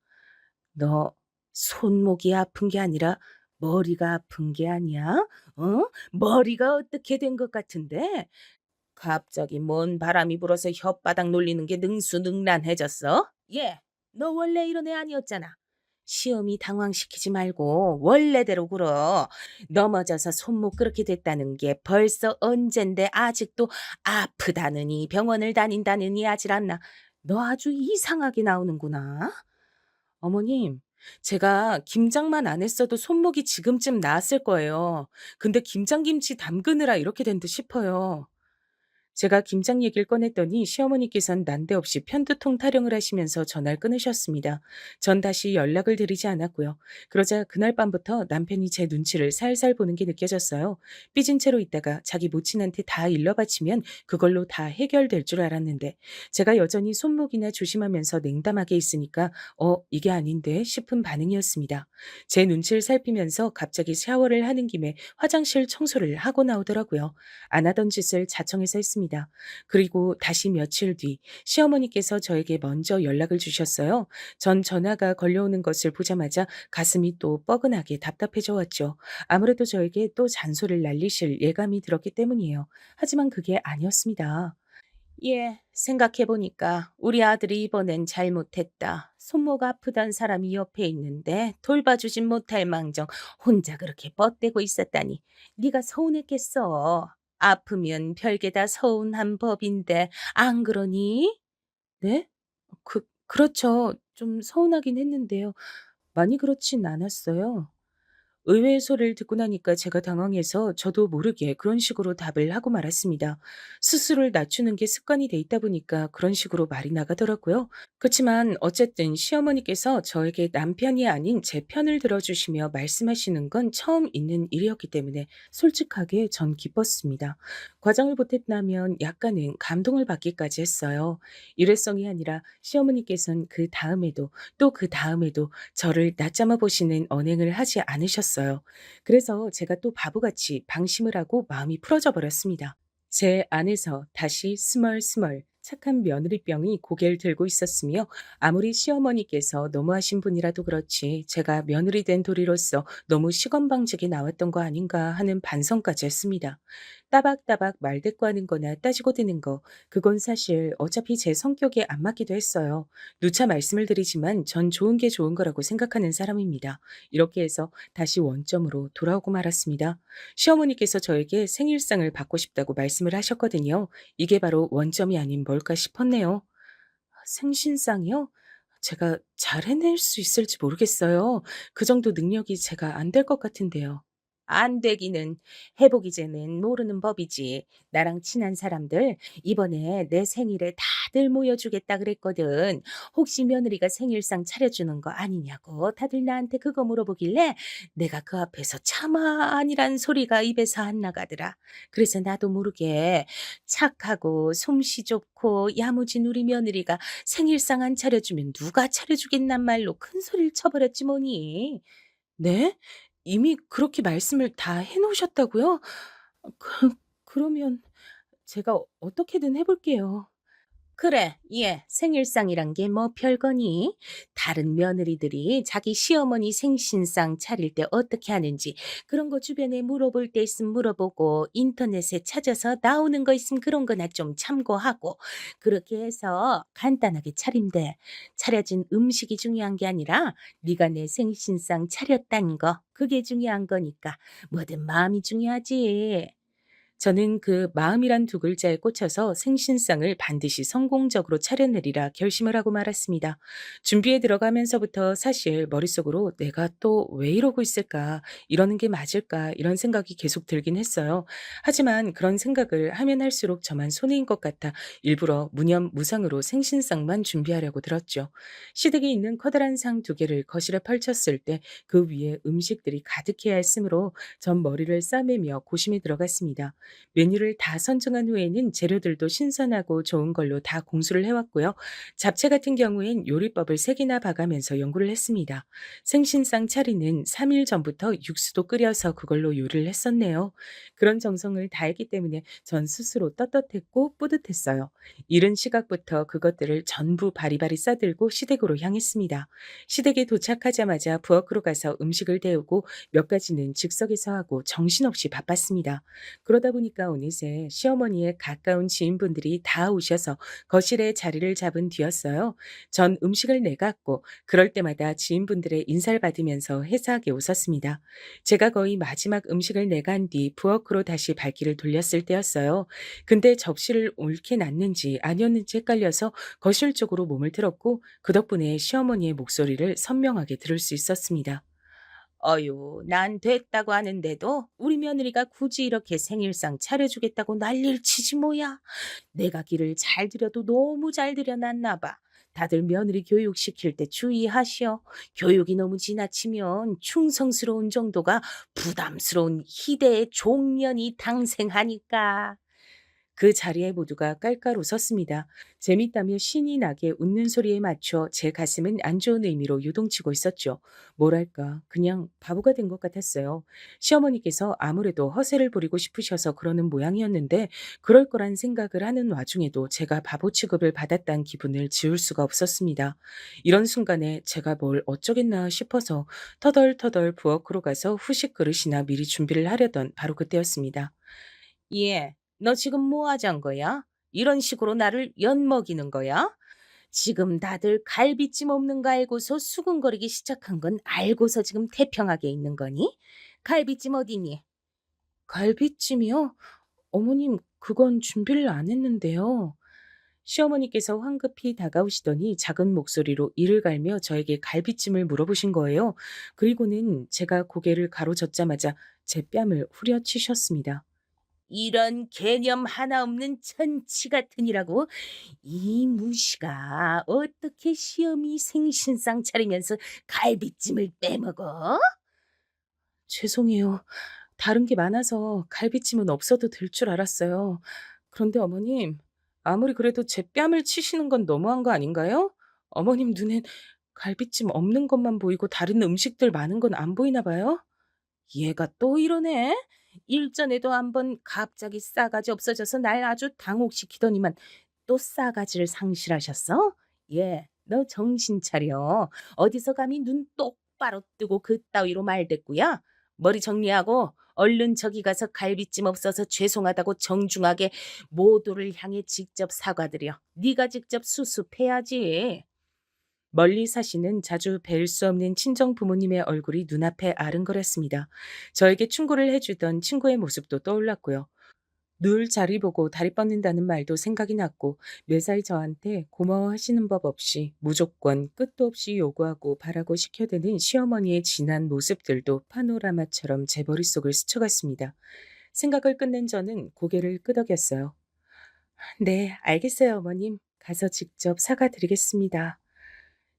너 손목이 아픈 게 아니라 머리가 아픈 게 아니야? 어? 머리가 어떻게 된 것 같은데? 갑자기 뭔 바람이 불어서 혓바닥 놀리는 게 능수능란해졌어? 얘, 너 원래 이런 애 아니었잖아. 시험이 당황시키지 말고 원래대로 굴어. 넘어져서 손목 그렇게 됐다는 게 벌써 언젠데 아직도 아프다느니 병원을 다닌다느니 하질 않나. 너 아주 이상하게 나오는구나. 어머님, 제가 김장만 안 했어도 손목이 지금쯤 나았을 거예요. 근데 김장김치 담그느라 이렇게 된 듯 싶어요. 제가 김장 얘기를 꺼냈더니 시어머니께선 난데없이 편두통 타령을 하시면서 전화를 끊으셨습니다. 전 다시 연락을 드리지 않았고요. 그러자 그날 밤부터 남편이 제 눈치를 살살 보는 게 느껴졌어요. 삐진 채로 있다가 자기 모친한테 다 일러바치면 그걸로 다 해결될 줄 알았는데 제가 여전히 손목이나 조심하면서 냉담하게 있으니까 이게 아닌데 싶은 반응이었습니다. 제 눈치를 살피면서 갑자기 샤워를 하는 김에 화장실 청소를 하고 나오더라고요. 안 하던 짓을 자청해서 했습니다. 그리고 다시 며칠 뒤 시어머니께서 저에게 먼저 연락을 주셨어요. 전 전화가 걸려오는 것을 보자마자 가슴이 또 뻐근하게 답답해져 왔죠. 아무래도 저에게 또 잔소리를 날리실 예감이 들었기 때문이에요. 하지만 그게 아니었습니다. 예, 생각해보니까 우리 아들이 이번엔 잘못했다. 손목 아프단 사람이 옆에 있는데 돌봐주진 못할 망정 혼자 그렇게 뻗대고 있었다니. 네가 서운했겠어. 아프면 별게 다 서운한 법인데 안 그러니? 네? 그렇죠. 좀 서운하긴 했는데요. 많이 그렇진 않았어요. 의외의 소리를 듣고 나니까 제가 당황해서 저도 모르게 그런 식으로 답을 하고 말았습니다. 스스로를 낮추는 게 습관이 돼 있다 보니까 그런 식으로 말이 나가더라고요. 그렇지만 어쨌든 시어머니께서 저에게 남편이 아닌 제 편을 들어주시며 말씀하시는 건 처음 있는 일이었기 때문에 솔직하게 전 기뻤습니다. 과정을 보탰다면 약간은 감동을 받기까지 했어요. 일회성이 아니라 시어머니께서는 그 다음에도 또 그 다음에도 저를 낮잡아 보시는 언행을 하지 않으셨어요. 그래서 제가 또 바보같이 방심을 하고 마음이 풀어져 버렸습니다. 제 안에서 다시 스멀스멀 착한 며느리병이 고개를 들고 있었으며 아무리 시어머니께서 너무하신 분이라도 그렇지 제가 며느리 된 도리로서 너무 시건방지게 나왔던 거 아닌가 하는 반성까지 했습니다. 따박따박 말대꾸하는 거나 따지고 드는 거 그건 사실 어차피 제 성격에 안 맞기도 했어요. 누차 말씀을 드리지만 전 좋은 게 좋은 거라고 생각하는 사람입니다. 이렇게 해서 다시 원점으로 돌아오고 말았습니다. 시어머니께서 저에게 생일상을 받고 싶다고 말씀을 하셨거든요. 이게 바로 원점이 아닌 뭘까 싶었네요. 생신상이요? 제가 잘 해낼 수 있을지 모르겠어요. 그 정도 능력이 제가 안 될 것 같은데요. 안 되기는 해보기 전엔 모르는 법이지. 나랑 친한 사람들 이번에 내 생일에 다들 모여주겠다 그랬거든. 혹시 며느리가 생일상 차려주는 거 아니냐고 다들 나한테 그거 물어보길래 내가 그 앞에서 차마 아니란 소리가 입에서 안 나가더라. 그래서 나도 모르게 착하고 솜씨 좋고 야무진 우리 며느리가 생일상 안 차려주면 누가 차려주겠단 말로 큰 소리를 쳐버렸지 뭐니. 네? 이미 그렇게 말씀을 다 해 놓으셨다고요? 그러면 제가 어떻게든 해 볼게요. 그래, 예, 생일상이란 게 뭐 별거니? 다른 며느리들이 자기 시어머니 생신상 차릴 때 어떻게 하는지 그런 거 주변에 물어볼 때 있으면 물어보고 인터넷에 찾아서 나오는 거 있으면 그런 거나 좀 참고하고 그렇게 해서 간단하게 차리면 돼. 차려진 음식이 중요한 게 아니라 네가 내 생신상 차렸다는 거 그게 중요한 거니까 뭐든 마음이 중요하지. 저는 그 마음이란 두 글자에 꽂혀서 생신상을 반드시 성공적으로 차려내리라 결심을 하고 말았습니다. 준비에 들어가면서부터 사실 머릿속으로 내가 또 왜 이러고 있을까? 이러는 게 맞을까? 이런 생각이 계속 들긴 했어요. 하지만 그런 생각을 하면 할수록 저만 손해인 것 같아 일부러 무념무상으로 생신상만 준비하려고 들었죠. 시댁에 있는 커다란 상 두 개를 거실에 펼쳤을 때 그 위에 음식들이 가득해야 했으므로 전 머리를 싸매며 고심에 들어갔습니다. 메뉴를 다 선정한 후에는 재료들도 신선하고 좋은 걸로 다 공수를 해왔고요. 잡채 같은 경우엔 요리법을 3개나 봐가면서 연구를 했습니다. 생신상 차리는 3일 전부터 육수도 끓여서 그걸로 요리를 했었네요. 그런 정성을 다했기 때문에 전 스스로 떳떳했고 뿌듯했어요. 이른 시각부터 그것들을 전부 바리바리 싸들고 시댁으로 향했습니다. 시댁에 도착하자마자 부엌으로 가서 음식을 데우고 몇 가지는 즉석에서 하고 정신없이 바빴습니다. 그러다 보니까 어느새 시어머니의 가까운 지인분들이 다 오셔서 거실에 자리를 잡은 뒤였어요. 전 음식을 내갔고 그럴 때마다 지인분들의 인사를 받으면서 해사하게 웃었습니다. 제가 거의 마지막 음식을 내간 뒤 부엌으로 다시 발길을 돌렸을 때였어요. 근데 접시를 옳게 놨는지 아니었는지 헷갈려서 거실 쪽으로 몸을 틀었고 그 덕분에 시어머니의 목소리를 선명하게 들을 수 있었습니다. 어유, 난 됐다고 하는데도 우리 며느리가 굳이 이렇게 생일상 차려주겠다고 난리를 치지 뭐야. 내가 길을 잘 들여도 너무 잘 들여놨나 봐. 다들 며느리 교육시킬 때 주의하시오. 교육이 너무 지나치면 충성스러운 정도가 부담스러운 희대의 종년이 당생하니까. 그 자리에 모두가 깔깔 웃었습니다. 재밌다며 신이 나게 웃는 소리에 맞춰 제 가슴은 안 좋은 의미로 요동치고 있었죠. 뭐랄까, 그냥 바보가 된 것 같았어요. 시어머니께서 아무래도 허세를 부리고 싶으셔서 그러는 모양이었는데, 그럴 거란 생각을 하는 와중에도 제가 바보 취급을 받았다는 기분을 지울 수가 없었습니다. 이런 순간에 제가 뭘 어쩌겠나 싶어서 터덜터덜 부엌으로 가서 후식 그릇이나 미리 준비를 하려던 바로 그때였습니다. 예, 너 지금 뭐 하자는 거야? 이런 식으로 나를 엿먹이는 거야? 지금 다들 갈비찜 없는 거 알고서 수군거리기 시작한 건 알고서 지금 태평하게 있는 거니? 갈비찜 어디니? 갈비찜이요? 어머님, 그건 준비를 안 했는데요. 시어머니께서 황급히 다가오시더니 작은 목소리로 이를 갈며 저에게 갈비찜을 물어보신 거예요. 그리고는 제가 고개를 가로젓자마자 제 뺨을 후려치셨습니다. 이런 개념 하나 없는 천치 같으니라고 이 무시가 어떻게 시어미 생신상 차리면서 갈비찜을 빼먹어? 죄송해요. 다른 게 많아서 갈비찜은 없어도 될 줄 알았어요. 그런데 어머님, 아무리 그래도 제 뺨을 치시는 건 너무한 거 아닌가요? 어머님 눈엔 갈비찜 없는 것만 보이고 다른 음식들 많은 건 안 보이나 봐요? 얘가 또 이러네. 일전에도 한번 갑자기 싸가지 없어져서 날 아주 당혹시키더니만 또 싸가지를 상실하셨어? 예, 너 정신 차려. 어디서 감히 눈 똑바로 뜨고 그따위로 말댔구야? 머리 정리하고 얼른 저기 가서 갈비찜 없어서 죄송하다고 정중하게 모두를 향해 직접 사과드려. 네가 직접 수습해야지. 멀리 사시는 자주 뵐 수 없는 친정 부모님의 얼굴이 눈앞에 아른거렸습니다. 저에게 충고를 해주던 친구의 모습도 떠올랐고요. 늘 자리 보고 다리 뻗는다는 말도 생각이 났고 매사에 저한테 고마워하시는 법 없이 무조건 끝도 없이 요구하고 바라고 시켜대는 시어머니의 진한 모습들도 파노라마처럼 제 머릿속을 스쳐갔습니다. 생각을 끝낸 저는 고개를 끄덕였어요. 네, 알겠어요, 어머님. 가서 직접 사과드리겠습니다.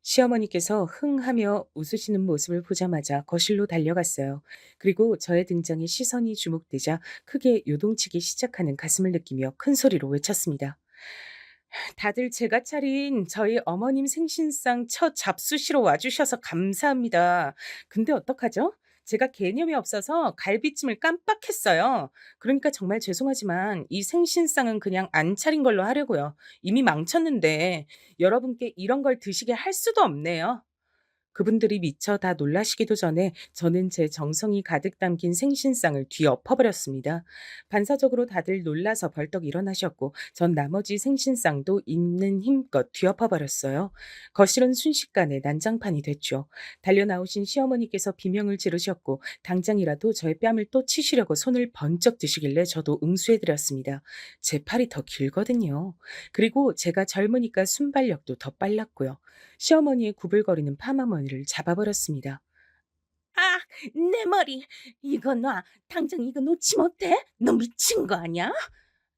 시어머니께서 흥하며 웃으시는 모습을 보자마자 거실로 달려갔어요. 그리고 저의 등장에 시선이 주목되자 크게 요동치기 시작하는 가슴을 느끼며 큰 소리로 외쳤습니다. 다들 제가 차린 저희 어머님 생신상 첫 잡수시러 와주셔서 감사합니다. 근데 어떡하죠? 제가 개념이 없어서 갈비찜을 깜빡했어요. 그러니까 정말 죄송하지만 이 생신상은 그냥 안 차린 걸로 하려고요. 이미 망쳤는데 여러분께 이런 걸 드시게 할 수도 없네요. 그분들이 미처 다 놀라시기도 전에 저는 제 정성이 가득 담긴 생신상을 뒤엎어버렸습니다. 반사적으로 다들 놀라서 벌떡 일어나셨고 전 나머지 생신상도 있는 힘껏 뒤엎어버렸어요. 거실은 순식간에 난장판이 됐죠. 달려나오신 시어머니께서 비명을 지르셨고 당장이라도 저의 뺨을 또 치시려고 손을 번쩍 드시길래 저도 응수해드렸습니다. 제 팔이 더 길거든요. 그리고 제가 젊으니까 순발력도 더 빨랐고요. 시어머니의 구불거리는 파마머리를 잡아버렸습니다. 아, 내 머리. 이거 놔. 당장 이거 놓지 못해? 너 미친 거 아니야?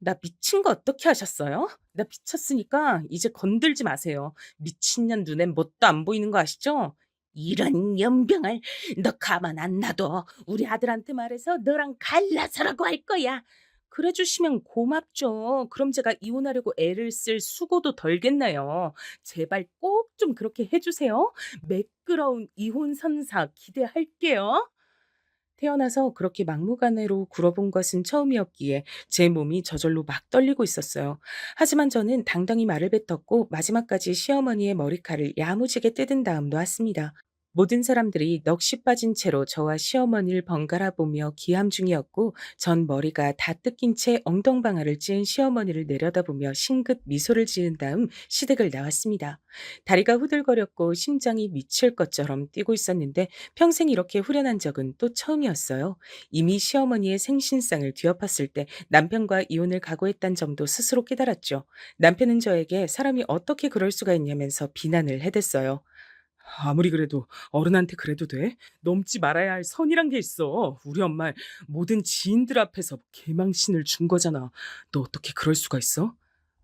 나 미친 거 어떻게 하셨어요? 나 미쳤으니까 이제 건들지 마세요. 미친년 눈엔 뭣도 안 보이는 거 아시죠? 이런 연병을 너 가만 안 놔둬. 우리 아들한테 말해서 너랑 갈라서라고 할 거야. 그래 주시면 고맙죠. 그럼 제가 이혼하려고 애를 쓸 수고도 덜겠네요. 제발 꼭 좀 그렇게 해주세요. 매끄러운 이혼 선사 기대할게요. 태어나서 그렇게 막무가내로 굴어본 것은 처음이었기에 제 몸이 저절로 막 떨리고 있었어요. 하지만 저는 당당히 말을 뱉었고 마지막까지 시어머니의 머리칼을 야무지게 뜯은 다음 놓았습니다. 모든 사람들이 넋이 빠진 채로 저와 시어머니를 번갈아 보며 기함 중이었고 전 머리가 다 뜯긴 채 엉덩방아를 찧은 시어머니를 내려다보며 싱긋 미소를 지은 다음 시댁을 나왔습니다. 다리가 후들거렸고 심장이 미칠 것처럼 뛰고 있었는데 평생 이렇게 후련한 적은 또 처음이었어요. 이미 시어머니의 생신상을 뒤엎었을 때 남편과 이혼을 각오했단 점도 스스로 깨달았죠. 남편은 저에게 사람이 어떻게 그럴 수가 있냐면서 비난을 해댔어요. 아무리 그래도 어른한테 그래도 돼? 넘지 말아야 할 선이란 게 있어. 우리 엄마 모든 지인들 앞에서 개망신을 준 거잖아. 너 어떻게 그럴 수가 있어?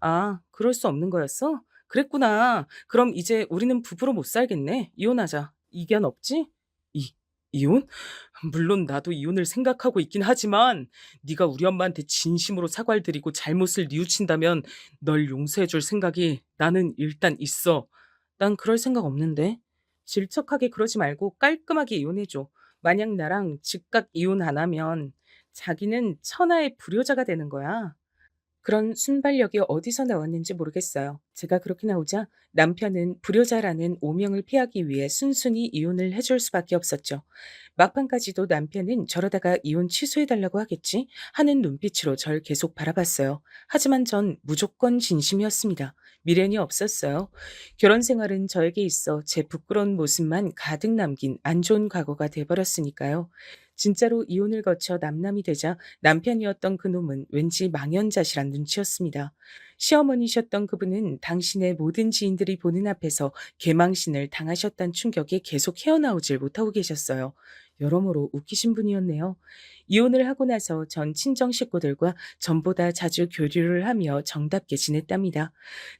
아, 그럴 수 없는 거였어? 그랬구나. 그럼 이제 우리는 부부로 못 살겠네. 이혼하자. 이견 없지? 이 이혼? 물론 나도 이혼을 생각하고 있긴 하지만 네가 우리 엄마한테 진심으로 사과를 드리고 잘못을 뉘우친다면 널 용서해 줄 생각이 나는 일단 있어. 난 그럴 생각 없는데. 질척하게 그러지 말고 깔끔하게 이혼해줘. 만약 나랑 즉각 이혼 안 하면 자기는 천하의 불효자가 되는 거야. 그런 순발력이 어디서 나왔는지 모르겠어요. 제가 그렇게 나오자 남편은 불효자라는 오명을 피하기 위해 순순히 이혼을 해줄 수밖에 없었죠. 막판까지도 남편은 저러다가 이혼 취소해달라고 하겠지 하는 눈빛으로 절 계속 바라봤어요. 하지만 전 무조건 진심이었습니다. 미련이 없었어요. 결혼 생활은 저에게 있어 제 부끄러운 모습만 가득 남긴 안 좋은 과거가 돼버렸으니까요. 진짜로 이혼을 거쳐 남남이 되자 남편이었던 그놈은 왠지 망연자실한 눈치였습니다. 시어머니셨던 그분은 당신의 모든 지인들이 보는 앞에서 개망신을 당하셨단 충격에 계속 헤어나오질 못하고 계셨어요. 여러모로 웃기신 분이었네요. 이혼을 하고 나서 전 친정 식구들과 전보다 자주 교류를 하며 정답게 지냈답니다.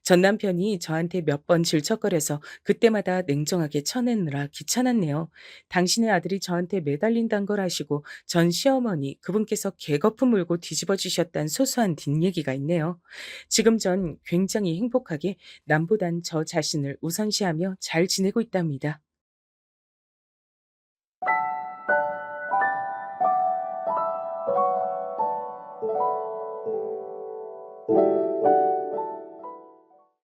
전 남편이 저한테 몇 번 질척거려서 그때마다 냉정하게 쳐내느라 귀찮았네요. 당신의 아들이 저한테 매달린다는 걸 아시고 전 시어머니 그분께서 개거품 물고 뒤집어 주셨단 소소한 뒷얘기가 있네요. 지금 전 굉장히 행복하게 남보단 저 자신을 우선시하며 잘 지내고 있답니다.